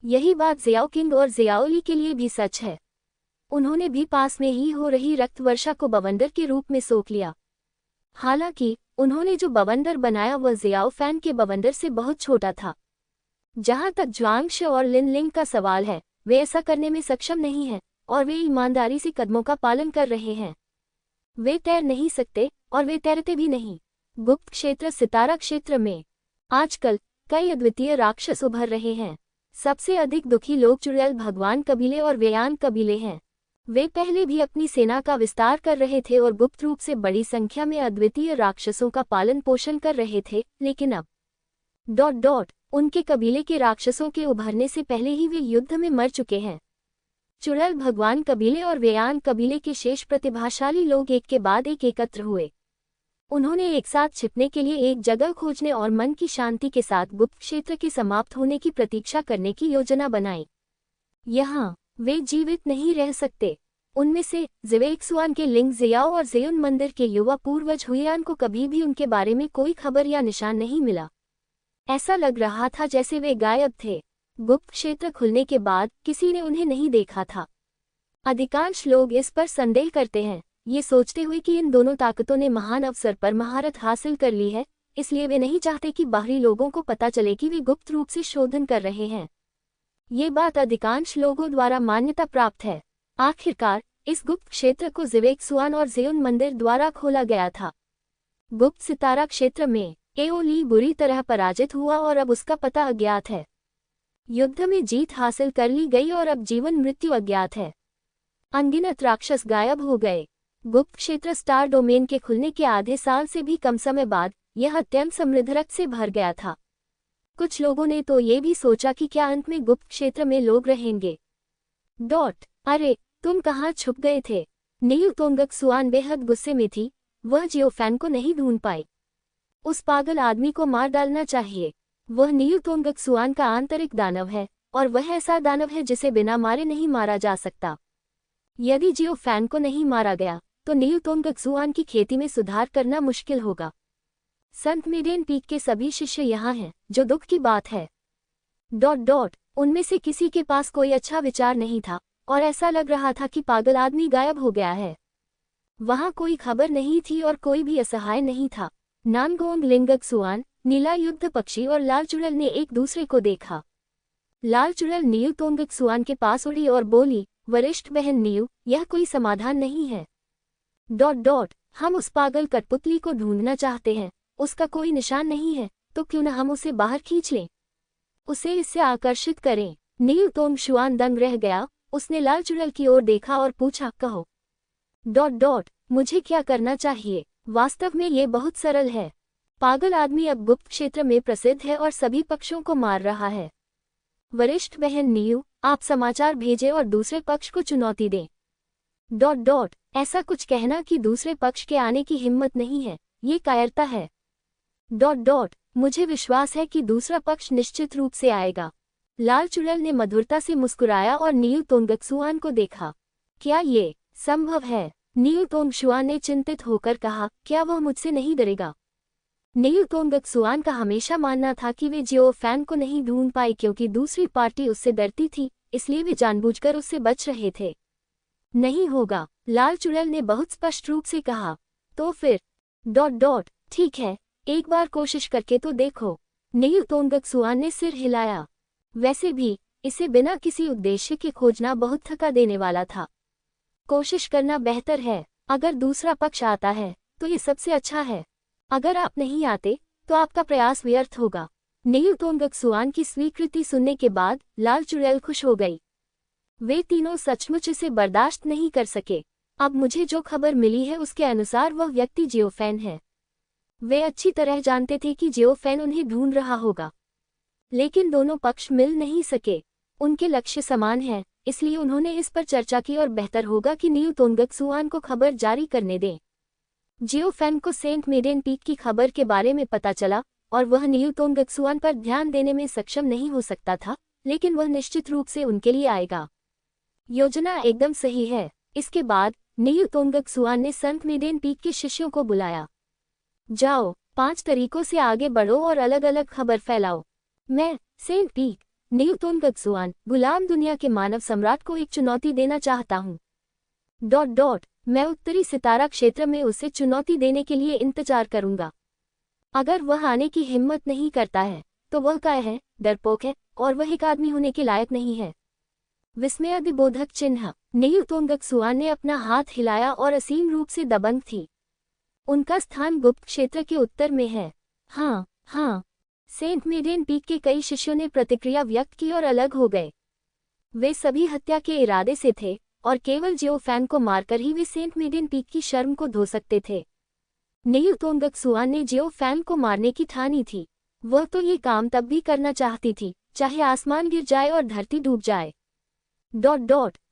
यही बात जियाओ किंग और जियाओली के लिए भी सच है। उन्होंने भी पास में ही हो रही रक्त वर्षा को बवंडर के रूप में सोख लिया। हालांकि उन्होंने जो बवंडर बनाया वह जियाओ फैन के बवंडर से बहुत छोटा था। जहां तक ज्वांगशे और लिनलिंग का सवाल है, वे ऐसा करने में सक्षम नहीं हैं और वे ईमानदारी से कदमों का पालन कर रहे हैं। वे तैर नहीं सकते और वे तैरते भी नहीं। गुप्त क्षेत्र सितारा क्षेत्र में आजकल कई अद्वितीय राक्षस उभर रहे हैं। सबसे अधिक दुखी लोग चुड़ैल भगवान कबीले और वेयान कबीले हैं। वे पहले भी अपनी सेना का विस्तार कर रहे थे और गुप्त रूप से बड़ी संख्या में अद्वितीय राक्षसों का पालन पोषण कर रहे थे, लेकिन अब उनके कबीले के राक्षसों के उभरने से पहले ही वे युद्ध में मर चुके हैं। चुड़ैल भगवान कबीले और वेयान कबीले के शेष प्रतिभाशाली लोग एक के बाद एक एकत्र हुए। उन्होंने एक साथ छिपने के लिए एक जगह खोजने और मन की शांति के साथ गुप्त क्षेत्र के समाप्त होने की प्रतीक्षा करने की योजना बनाई। यहाँ वे जीवित नहीं रह सकते। उनमें से जिवेक्सुआन के लिंग जियाओ और जेयुन मंदिर के युवा पूर्वज हुयान को कभी भी उनके बारे में कोई खबर या निशान नहीं मिला। ऐसा लग रहा था जैसे वे गायब थे। गुप्त क्षेत्र खुलने के बाद किसी ने उन्हें नहीं देखा था। अधिकांश लोग इस पर संदेह करते हैं, ये सोचते हुए कि इन दोनों ताकतों ने महान अवसर पर महारत हासिल कर ली है, इसलिए वे नहीं चाहते कि बाहरी लोगों को पता चले कि वे गुप्त रूप से शोधन कर रहे हैं। ये बात अधिकांश लोगों द्वारा मान्यता प्राप्त है। आखिरकार इस गुप्त क्षेत्र को जिवेक्सुआन और जेयुन मंदिर द्वारा खोला गया था। गुप्त सितारा क्षेत्र में एओली बुरी तरह पराजित हुआ और अब उसका पता अज्ञात है। युद्ध में जीत हासिल कर ली गई और अब जीवन मृत्यु अज्ञात है। अनगिनत राक्षस गायब हो गए। गुप्त क्षेत्र स्टार डोमेन के खुलने के आधे साल से भी कम समय बाद यह अत्यंत समृद्ध रक्त से भर गया था। कुछ लोगों ने तो ये भी सोचा कि क्या अंत में गुप्त क्षेत्र में लोग रहेंगे। अरे तुम कहाँ छुप गए थे? नीयू तोंगक्सुआन बेहद गुस्से में थी। वह जियोफैन को नहीं ढूंढ पाई। उस पागल आदमी को मार डालना चाहिए। वह नीयू तोंगक्सुआन का आंतरिक दानव है और वह ऐसा दानव है जिसे बिना मारे नहीं मारा जा सकता। यदि जियोफैन को नहीं मारा गया तो नीयू तोंगक्सुआन की खेती में सुधार करना मुश्किल होगा। संत मीडियन पीक के सभी शिष्य यहाँ हैं, जो दुख की बात है। उनमें से किसी के पास कोई अच्छा विचार नहीं था और ऐसा लग रहा था कि पागल आदमी गायब हो गया है। वहाँ कोई खबर नहीं थी और कोई भी असहाय नहीं था। नानगोंग लिंगक्सुआन, नीला युद्ध पक्षी और लाल चुड़ैल ने एक दूसरे को देखा। लाल चुड़ैल नीयू तोंगक्सुआन के पास उड़ी और बोली, वरिष्ठ बहन नीयू, यह कोई समाधान नहीं है। हम उस पागल कठपुतली को ढूंढना चाहते हैं। उसका कोई निशान नहीं है, तो क्यों न हम उसे बाहर खींच लें, उसे इससे आकर्षित करें। नीयू तोंगशुआन दंग रह गया। उसने लाल चुड़ैल की ओर देखा और पूछा, कहो। मुझे क्या करना चाहिए? वास्तव में ये बहुत सरल है। पागल आदमी अब गुप्त क्षेत्र में प्रसिद्ध है और सभी पक्षों को मार रहा है। वरिष्ठ बहन नीयू, आप समाचार भेजें और दूसरे पक्ष को चुनौती दें। ऐसा कुछ कहना कि दूसरे पक्ष के आने की हिम्मत नहीं है, ये कायरता है। मुझे विश्वास है कि दूसरा पक्ष निश्चित रूप से आएगा। लाल चुड़ैल ने मधुरता से मुस्कुराया और नीयू तोंगक्सुआन को देखा। क्या ये संभव है? नीयू तोंगशुआन ने चिंतित होकर कहा, क्या वह मुझसे नहीं डरेगा? नीयू तोंगक्सुआन का हमेशा मानना था कि वे जियोफैन को नहीं ढूंढ पाए क्योंकि दूसरी पार्टी उससे डरती थी, इसलिए वे जानबूझकर उससे बच रहे थे। नहीं होगा, लाल चुड़ैल ने बहुत स्पष्ट रूप से कहा। तो फिर ठीक है, एक बार कोशिश करके तो देखो। नीयू तोंगक्सुआन ने सिर हिलाया। वैसे भी इसे बिना किसी उद्देश्य के खोजना बहुत थका देने वाला था। कोशिश करना बेहतर है। अगर दूसरा पक्ष आता है तो ये सबसे अच्छा है। अगर आप नहीं आते तो आपका प्रयास व्यर्थ होगा। नीयू तोंगक्सुआन की स्वीकृति सुनने के बाद लाल चुड़ैल खुश हो गई। वे तीनों सचमुच इसे बर्दाश्त नहीं कर सके। अब मुझे जो खबर मिली है उसके अनुसार वह व्यक्ति जियोफैन है। वे अच्छी तरह जानते थे कि जियोफैन उन्हें ढूंढ रहा होगा, लेकिन दोनों पक्ष मिल नहीं सके। उनके लक्ष्य समान हैं, इसलिए उन्होंने इस पर चर्चा की और बेहतर होगा कि नीयू तोंगक्सुआन को खबर जारी करने दें। जियोफैन को सेंट मेडेन पीक की खबर के बारे में पता चला और वह नीयू तोंगक्सुआन पर ध्यान देने में सक्षम नहीं हो सकता था, लेकिन वह निश्चित रूप से उनके लिए आएगा। योजना एकदम सही है। इसके बाद नीयू तोंगक्सुआन ने संत मेडेन पीक के शिष्यों को बुलाया। जाओ, 5 तरीकों से आगे बढ़ो और अलग अलग खबर फैलाओ। मैं, सेंट पीक, नीयू तोंगक्सुआन, गुलाम दुनिया के मानव सम्राट को एक चुनौती देना चाहता हूँ। मैं उत्तरी सितारा क्षेत्र में उसे चुनौती देने के लिए इंतजार करूंगा। अगर वह आने की हिम्मत नहीं करता है तो वह काय है, डरपोक है और वह एक आदमी होने के लायक नहीं है। विस्मयादिबोधक चिन्ह। नियुतोंगकसुआन ने अपना हाथ हिलाया और असीम रूप से दबंग थी। उनका स्थान गुप्त क्षेत्र के उत्तर में है। हाँ हाँ। सेंट मेडेन पीक के कई शिष्यों ने प्रतिक्रिया व्यक्त की और अलग हो गए। वे सभी हत्या के इरादे से थे और केवल जियोफैन को मारकर ही वे सेंट मेडेन पीक की शर्म को धो सकते थे। नियुतोंगकसुआन ने जियोफैन को मारने की ठानी थी। वह तो ये काम तब भी करना चाहती थी चाहे आसमान गिर जाए और धरती डूब जाए।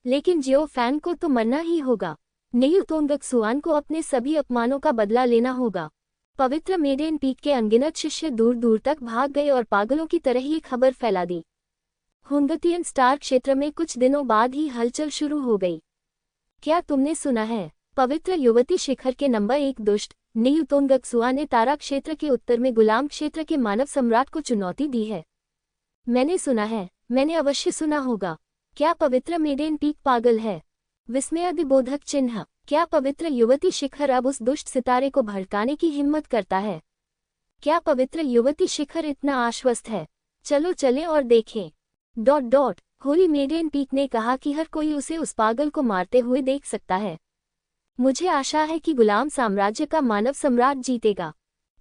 लेकिन जियोफैन को तो मरना ही होगा। नियुतोंगकसुआन को अपने सभी अपमानों का बदला लेना होगा। पवित्र मेडेन पीक के अनगिनत शिष्य दूर दूर तक भाग गए और पागलों की तरह ये खबर फैला दी। हुंगतियन स्टार क्षेत्र में कुछ दिनों बाद ही हलचल शुरू हो गई। क्या तुमने सुना है? पवित्र युवती शिखर के नंबर 1 दुष्ट नियुतोंगकसुआन ने तारा क्षेत्र के उत्तर में गुलाम क्षेत्र के मानव सम्राट को चुनौती दी है। मैंने सुना है, मैंने अवश्य सुना होगा। क्या पवित्र मेडेन पीक पागल है? विस्मयादिबोधक चिन्ह। क्या पवित्र युवती शिखर अब उस दुष्ट सितारे को भड़काने की हिम्मत करता है? क्या पवित्र युवती शिखर इतना आश्वस्त है? चलो चलें और देखें। होली मेडेन पीक ने कहा कि हर कोई उसे उस पागल को मारते हुए देख सकता है। मुझे आशा है कि गुलाम साम्राज्य का मानव सम्राट जीतेगा।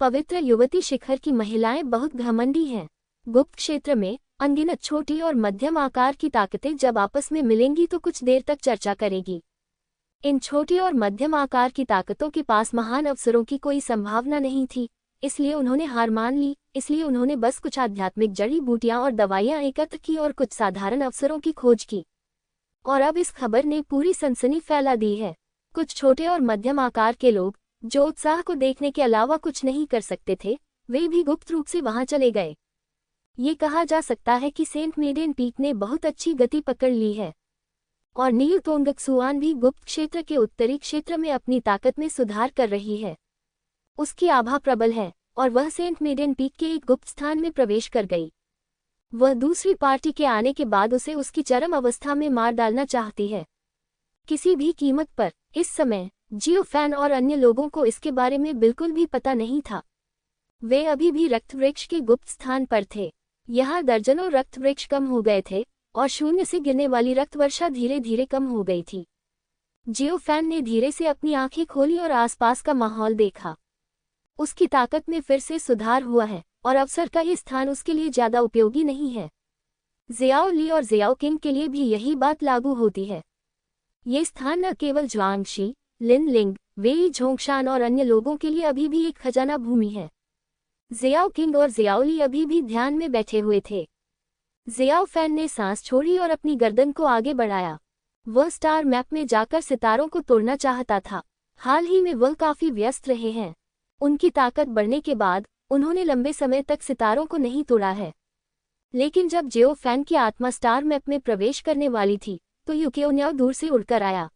पवित्र युवती शिखर की महिलाएं बहुत घमंडी हैं। गुप्त क्षेत्र में अनगिनत छोटी और मध्यम आकार की ताकतें जब आपस में मिलेंगी तो कुछ देर तक चर्चा करेगी। इन छोटी और मध्यम आकार की ताकतों के पास महान अवसरों की कोई संभावना नहीं थी, इसलिए उन्होंने हार मान ली। इसलिए उन्होंने बस कुछ आध्यात्मिक जड़ी बूटियां और दवाइयां एकत्र की और कुछ साधारण अवसरों की खोज की। और अब इस खबर ने पूरी सनसनी फैला दी है। कुछ छोटे और मध्यम आकार के लोग जो उत्साह को देखने के अलावा कुछ नहीं कर सकते थे, वे भी गुप्त रूप से वहां चले गए। ये कहा जा सकता है कि सेंट मेडेन पीक ने बहुत अच्छी गति पकड़ ली है और नियुतोंगकसुआन भी गुप्त क्षेत्र के उत्तरी क्षेत्र में अपनी ताकत में सुधार कर रही है। उसकी आभा प्रबल है और वह सेंट मेडेन पीक के एक गुप्त स्थान में प्रवेश कर गई। वह दूसरी पार्टी के आने के बाद उसे उसकी चरम अवस्था में मार डालना चाहती है, किसी भी कीमत पर। इस समय जियोफैन और अन्य लोगों को इसके बारे में बिल्कुल भी पता नहीं था। वे अभी भी रक्तवृक्ष के गुप्त स्थान पर थे। यहाँ दर्जनों रक्तवृक्ष कम हो गए थे और शून्य से गिरने वाली रक्तवर्षा धीरे धीरे कम हो गई थी। जियोफैन ने धीरे से अपनी आंखें खोली और आसपास का माहौल देखा। उसकी ताकत में फिर से सुधार हुआ है और अवसर का ये स्थान उसके लिए ज्यादा उपयोगी नहीं है। जियाओ ली और जियाओ किंग के लिए भी यही बात लागू होती है। ये स्थान न केवल ज्वांगशी, लिन लिंग, वेई झोंगशान और अन्य लोगों के लिए अभी भी एक खजाना भूमि है। जियाओ किंग और जियाओ ली अभी भी ध्यान में बैठे हुए थे। जियाओ फैन ने सांस छोड़ी और अपनी गर्दन को आगे बढ़ाया। वह स्टार मैप में जाकर सितारों को तोड़ना चाहता था। हाल ही में वह काफी व्यस्त रहे हैं। उनकी ताकत बढ़ने के बाद उन्होंने लंबे समय तक सितारों को नहीं तोड़ा है। लेकिन जब जियोफैन की आत्मा स्टार मैप में प्रवेश करने वाली थी तो यूकेओन्याओ दूर से उड़कर आया।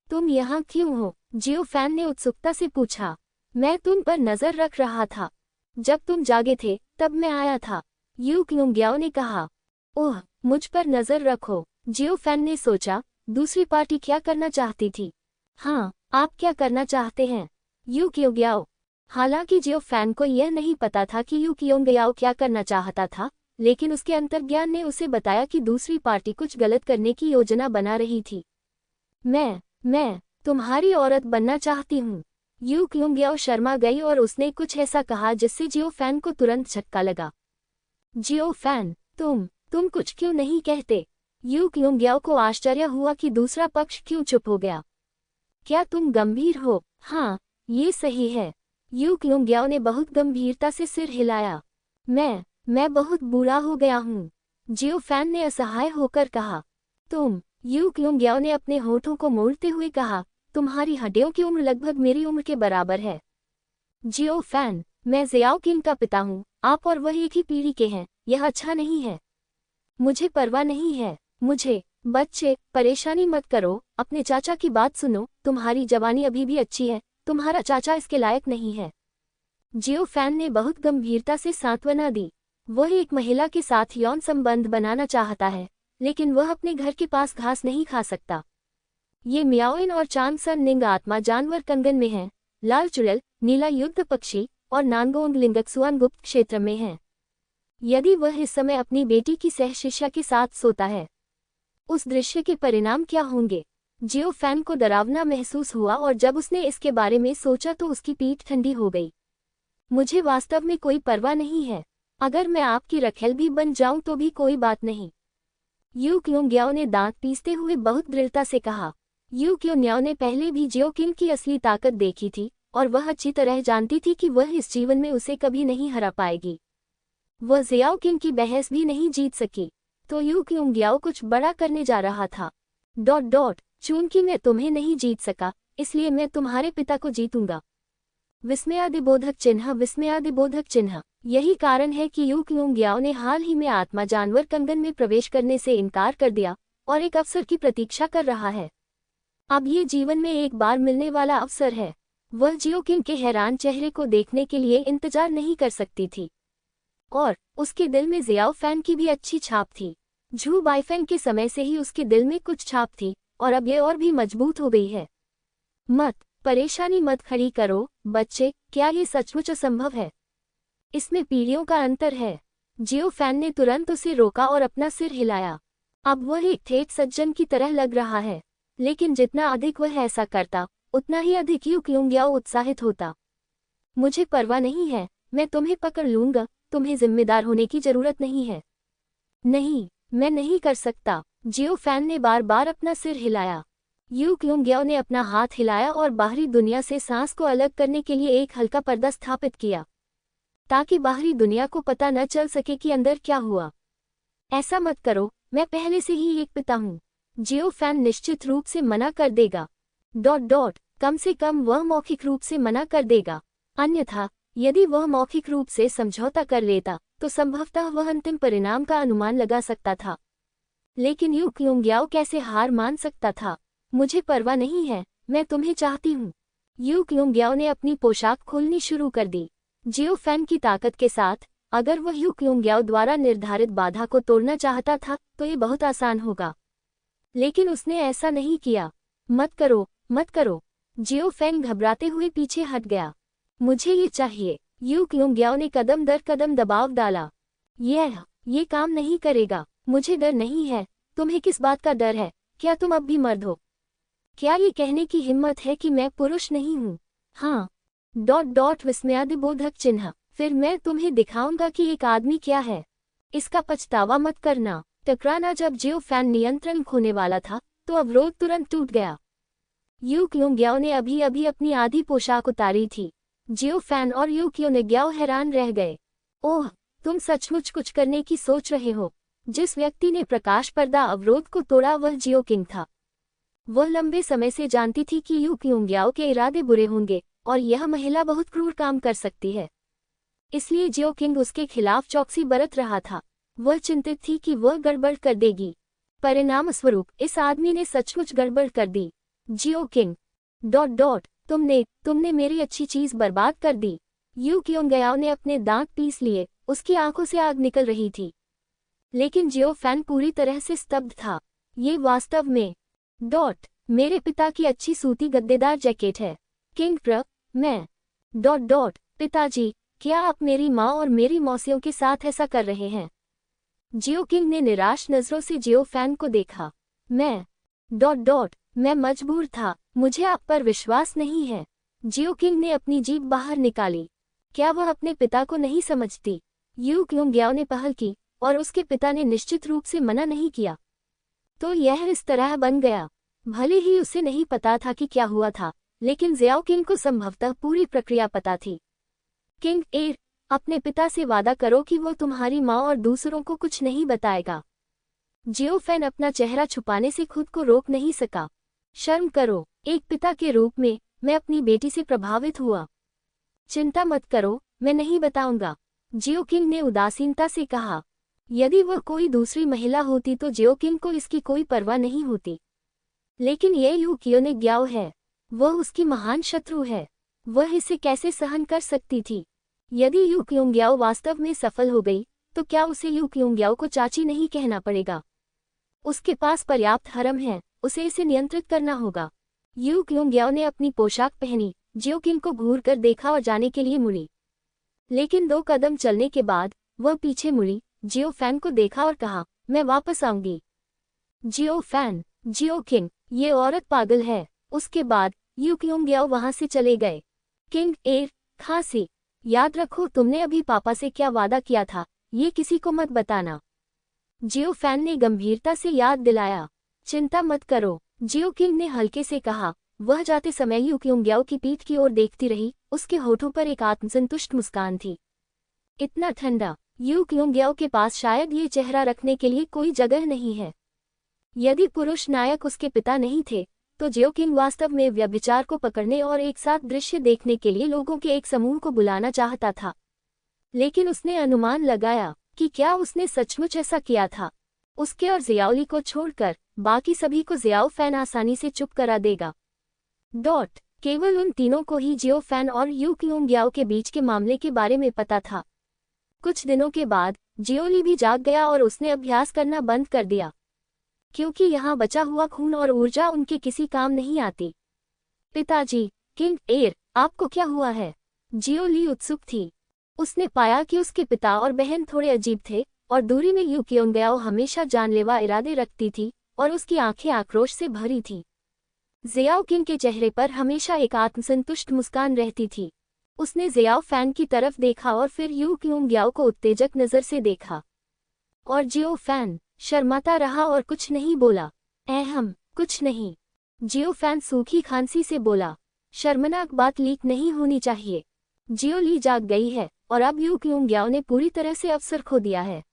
तुम यहाँ क्यों हो? जियोफैन ने उत्सुकता से पूछा। मैं तुम पर नजर रख रहा था। जब तुम जागे थे तब मैं आया था, यूकेओन्याओ ने कहा। ओह, मुझ पर नजर रखो। जियोफैन ने सोचा, दूसरी पार्टी क्या करना चाहती थी? हाँ, आप क्या करना चाहते हैं? यूकेओन्याओ। हालांकि जियोफैन को यह नहीं पता था कि यूकेओन्याओ क्या करना चाहता था, लेकिन उसके अंतर्ज्ञान ने उसे बताया कि दूसरी पार्टी कुछ गलत करने की योजना बना रही थी। मैं तुम्हारी औरत बनना चाहती हूँ। यूकेओन्याओ शर्मा गई और उसने कुछ ऐसा कहा जिससे जियोफैन को तुरंत झटका लगा। जियोफैन, तुम कुछ क्यों नहीं कहते? यूकेओन्याओ को आश्चर्य हुआ कि दूसरा पक्ष क्यों चुप हो गया। क्या तुम गंभीर हो? हाँ, ये सही है। यूकेओन्याओ ने बहुत गंभीरता से सिर हिलाया। मैं बहुत बुरा हो गया हूँ, जियोफैन ने असहाय होकर कहा। यूकेओन्याओ ने अपने होठों को मोड़ते हुए कहा, तुम्हारी हड्डियों की उम्र लगभग मेरी उम्र के बराबर है। जियोफैन, मैं जियाओ किंग का पिता हूँ, आप और वह एक ही पीढ़ी के हैं। यह अच्छा नहीं है। मुझे परवाह नहीं है। बच्चे, परेशानी मत करो, अपने चाचा की बात सुनो। तुम्हारी जवानी अभी भी अच्छी है, तुम्हारा चाचा इसके लायक नहीं है। जियोफैन ने बहुत गंभीरता से सांत्वना दी। वह एक महिला के साथ यौन संबंध बनाना चाहता है, लेकिन वह अपने घर के पास घास नहीं खा सकता। ये म्याओइन और चांगसन निंग आत्मा जानवर कंगन में हैं, लाल चुड़ैल, नीला युद्ध पक्षी और नांगोंग लिंगक्सुआन गुप्त क्षेत्र में हैं। यदि वह इस समय अपनी बेटी की सहशिष्या के साथ सोता है, उस दृश्य के परिणाम क्या होंगे? जियो फैन को डरावना महसूस हुआ और जब उसने इसके बारे में सोचा तो उसकी पीठ ठंडी हो गई। मुझे वास्तव में कोई परवाह नहीं है। अगर मैं आपकी रखेल भी बन जाऊं तो भी कोई बात नहीं। यू क्योंग्याओ ने दांत पीसते हुए बहुत दृढ़ता से कहा। यू क्योंग्याओ ने पहले भी जियो किंग की असली ताकत देखी थी और वह अच्छी तरह जानती थी कि वह इस जीवन में उसे कभी नहीं हरा पाएगी। वह जियाओ किंग की बहस भी नहीं जीत सकी, तो यू क्योंग्याओ कुछ बड़ा करने जा रहा था। चूंकि मैं तुम्हें नहीं जीत सका, इसलिए मैं तुम्हारे पिता को जीतूंगा। विस्मयादिबोधक चिन्ह, विस्मयादिबोधक चिन्ह। यही कारण है कि यू क्योंग्याओ ने हाल ही में आत्मा जानवर कंगन में प्रवेश करने से इनकार कर दिया और एक अवसर की प्रतीक्षा कर रहा है। अब ये जीवन में एक बार मिलने वाला अवसर है। वह जियो किंग के हैरान चेहरे को देखने के लिए इंतजार नहीं कर सकती थी और उसके दिल में जियाओ फैन की भी अच्छी छाप थी। झू बाइफेंग के समय से ही उसके दिल में कुछ छाप थी और अब ये और भी मजबूत हो गई है। परेशानी मत खड़ी करो बच्चे, क्या ये सचमुच असंभव है? इसमें पीढ़ियों का अंतर है। जियो फैन ने तुरंत उसे रोका और अपना सिर हिलाया। अब वह एक ठेठ सज्जन की तरह लग रहा है, लेकिन जितना अधिक वह ऐसा करता उतना ही अधिक यू क्योंग्याओ उत्साहित होता। मुझे परवाह नहीं है, मैं तुम्हें पकड़ लूंगा, तुम्हें जिम्मेदार होने की जरूरत नहीं है। नहीं, मैं नहीं कर सकता। जियो फैन ने बार बार अपना सिर हिलाया। यू क्योंग्याओ ने अपना हाथ हिलाया और बाहरी दुनिया से सांस को अलग करने के लिए एक हल्का पर्दा स्थापित किया, ताकि बाहरी दुनिया को पता न चल सके कि अंदर क्या हुआ। ऐसा मत करो, मैं पहले से ही एक पिता हूँ। जियो फैन निश्चित रूप से मना कर देगा। कम से कम वह मौखिक रूप से मना कर देगा। अन्यथा यदि वह मौखिक रूप से समझौता कर लेता तो संभवतः वह अंतिम परिणाम का अनुमान लगा सकता था। लेकिन यू क्योंग्याओ कैसे हार मान सकता था? मुझे परवाह नहीं है, मैं तुम्हें चाहती हूँ। यू क्योंग्याओ ने अपनी पोशाक खोलनी शुरू कर दी। जियो फैन की ताकत के साथ अगर वह यू क्योंग्याओ द्वारा निर्धारित बाधा को तोड़ना चाहता था तो ये बहुत आसान होगा, लेकिन उसने ऐसा नहीं किया। मत करो, मत करो। जियो फैन घबराते हुए पीछे हट गया। मुझे ये चाहिए। यू क्योंग्याओ ने कदम दर कदम दबाव डाला। ये काम नहीं करेगा। मुझे डर नहीं है। तुम्हें किस बात का डर है? क्या तुम अब भी मर्द हो? क्या ये कहने की हिम्मत है कि मैं पुरुष नहीं हूँ? हाँ। विस्मयादिबोधक चिन्ह। फिर मैं तुम्हें दिखाऊंगा कि एक आदमी क्या है। इसका पछतावा मत करना। टकराना। जब जियो फैन नियंत्रण खोने वाला था तो अवरोध तुरंत टूट गया। यू क्योंग्याओ ने अभी अभी अपनी आधी पोशाक उतारी थी। जियो फैन और यू क्योंग्याओ हैरान रह गए। ओह, तुम सचमुच कुछ करने की सोच रहे हो। जिस व्यक्ति ने प्रकाश पर्दा अवरोध को तोड़ा वह जियो किंग था। वह लंबे समय से जानती थी कि यू क्योंग्याओ के इरादे बुरे होंगे और यह महिला बहुत क्रूर काम कर सकती है, इसलिए जियो किंग उसके खिलाफ चौकसी बरत रहा था। वह चिंतित थी कि वह गड़बड़ कर देगी। परिणाम स्वरूप इस आदमी ने सचमुच गड़बड़ कर दी। जियो किंग तुमने मेरी अच्छी चीज बर्बाद कर दी। यू क्योंग्याओ ने अपने दांत पीस लिए। उसकी आंखों से आग निकल रही थी, लेकिन जियो फैन पूरी तरह से स्तब्ध था। ये वास्तव में मेरे पिता की अच्छी सूती गद्देदार जैकेट है। किंग मैं पिताजी, क्या आप मेरी माँ और मेरी मौसियों के साथ ऐसा कर रहे हैं? जियो किंग ने निराश नजरों से जियो फैन को देखा। मैं मजबूर था। मुझे आप पर विश्वास नहीं है। जियो किंग ने अपनी जीभ बाहर निकाली। क्या वह अपने पिता को नहीं समझती? यू क्योंग्याओ ने पहल की और उसके पिता ने निश्चित रूप से मना नहीं किया। तो यह इस तरह बन गया। भले ही उसे नहीं पता था कि क्या हुआ था, लेकिन जियाओ किंग को संभवतः पूरी प्रक्रिया पता थी। किंग एयर, अपने पिता से वादा करो कि वो तुम्हारी माँ और दूसरों को कुछ नहीं बताएगा। जियो फैन अपना चेहरा छुपाने से खुद को रोक नहीं सका। शर्म करो। एक पिता के रूप में मैं अपनी बेटी से प्रभावित हुआ। चिंता मत करो, मैं नहीं बताऊंगा। जियो किंग ने उदासीनता से कहा। यदि वह कोई दूसरी महिला होती तो जियो किंग को इसकी कोई परवाह नहीं होती, लेकिन ये यू क्योंग्याओ है। वह उसकी महान शत्रु है। वह इसे कैसे सहन कर सकती थी? यदि यू क्योंग्याओ वास्तव में सफल हो गई तो क्या उसे यू क्योंग्याओ को चाची नहीं कहना पड़ेगा? उसके पास पर्याप्त हरम है, उसे इसे नियंत्रित करना होगा। यू क्योंग्याओ ने अपनी पोशाक पहनी, जियो किंग को घूर कर देखा और जाने के लिए मुड़ी। लेकिन 2 कदम चलने के बाद वह पीछे मुड़ी, जियो फैन को देखा और कहा, मैं वापस आऊंगी। जियो फैन, जियो किंग, ये औरत पागल है। उसके बाद यू क्योंग्याओ वहां से चले गए। किंग एर, खांसी, याद रखो तुमने अभी पापा से क्या वादा किया था, ये किसी को मत बताना। जियो फैन ने गंभीरता से याद दिलाया। चिंता मत करो, जियो किंग ने हल्के से कहा। वह जाते समय यू क्योंग्याओ की पीठ की ओर देखती रही, उसके होठों पर एक आत्मसंतुष्ट मुस्कान थी। इतना ठंडा, यू क्योंग्याओ के पास शायद ये चेहरा रखने के लिए कोई जगह नहीं है। यदि पुरुष नायक उसके पिता नहीं थे, तो जियो किंग वास्तव में व्यभिचार को पकड़ने और एक साथ दृश्य देखने के लिए लोगों के एक समूह को बुलाना चाहता था। लेकिन उसने अनुमान लगाया कि क्या उसने सचमुच ऐसा किया था। उसके और जियाओली को छोड़कर बाकी सभी को जियाओ फैन आसानी से चुप करा देगा। केवल उन तीनों को ही जियो फैन और यू क्योंग्याओ के बीच के मामले के बारे में पता था। कुछ दिनों के बाद जियोली भी जाग गया और उसने अभ्यास करना बंद कर दिया, क्योंकि यहाँ बचा हुआ खून और ऊर्जा उनके किसी काम नहीं आती। पिताजी, किंग एर, आपको क्या हुआ है? जियोली उत्सुक थी। उसने पाया कि उसके पिता और बहन थोड़े अजीब थे और दूरी में यू क्योंग्याओ हमेशा जानलेवा इरादे रखती थी और उसकी आंखें आक्रोश से भरी थीं। जियाओ किंग के चेहरे पर हमेशा एक आत्मसंतुष्ट मुस्कान रहती थी। उसने जियाओ फैन की तरफ देखा और फिर यू क्योंग्याओ को उत्तेजक नजर से देखा। और जियो फैन शर्माता रहा और कुछ नहीं बोला। अहम, कुछ नहीं। जियो फैन सूखी खांसी से बोला, शर्मनाक बात लीक नहीं होनी चाहिए। जियोली जाग गई है और अब यू क्योंग्याओ ने पूरी तरह से अवसर खो दिया है।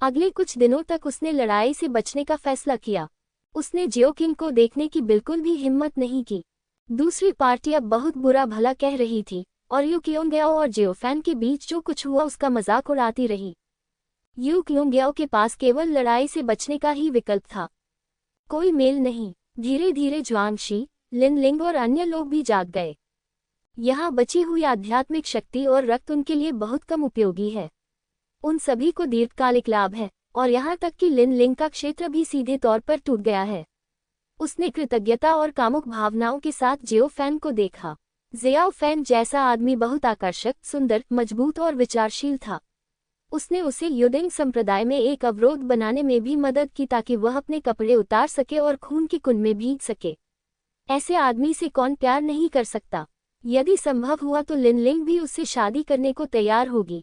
अगले कुछ दिनों तक उसने लड़ाई से बचने का फैसला किया। उसने जियो किंग को देखने की बिल्कुल भी हिम्मत नहीं की। दूसरी पार्टी अब बहुत बुरा भला कह रही थी और यू क्योंग्याओ और जियो फैन के बीच जो कुछ हुआ उसका मजाक उड़ाती रही। यू क्योंग्याओ के पास केवल लड़ाई से बचने का ही विकल्प था, कोई मेल नहीं। धीरे धीरे ज्वांगशी, लिनलिंग और अन्य लोग भी जाग गए। यहाँ बची हुई आध्यात्मिक शक्ति और रक्त उनके लिए बहुत कम उपयोगी है। उन सभी को दीर्घकालिक लाभ है और यहाँ तक कि लिनलिंग का क्षेत्र भी सीधे तौर पर टूट गया है। उसने कृतज्ञता और कामुक भावनाओं के साथ जियो फैन को देखा। जियाओ फैन जैसा आदमी बहुत आकर्षक, सुंदर, मजबूत और विचारशील था। उसने उसे युडिंग संप्रदाय में एक अवरोध बनाने में भी मदद की ताकि वह अपने कपड़े उतार सके और खून की कुंड में भीग सके। ऐसे आदमी से कौन प्यार नहीं कर सकता? यदि संभव हुआ तो लिनलिंग भी उससे शादी करने को तैयार होगी।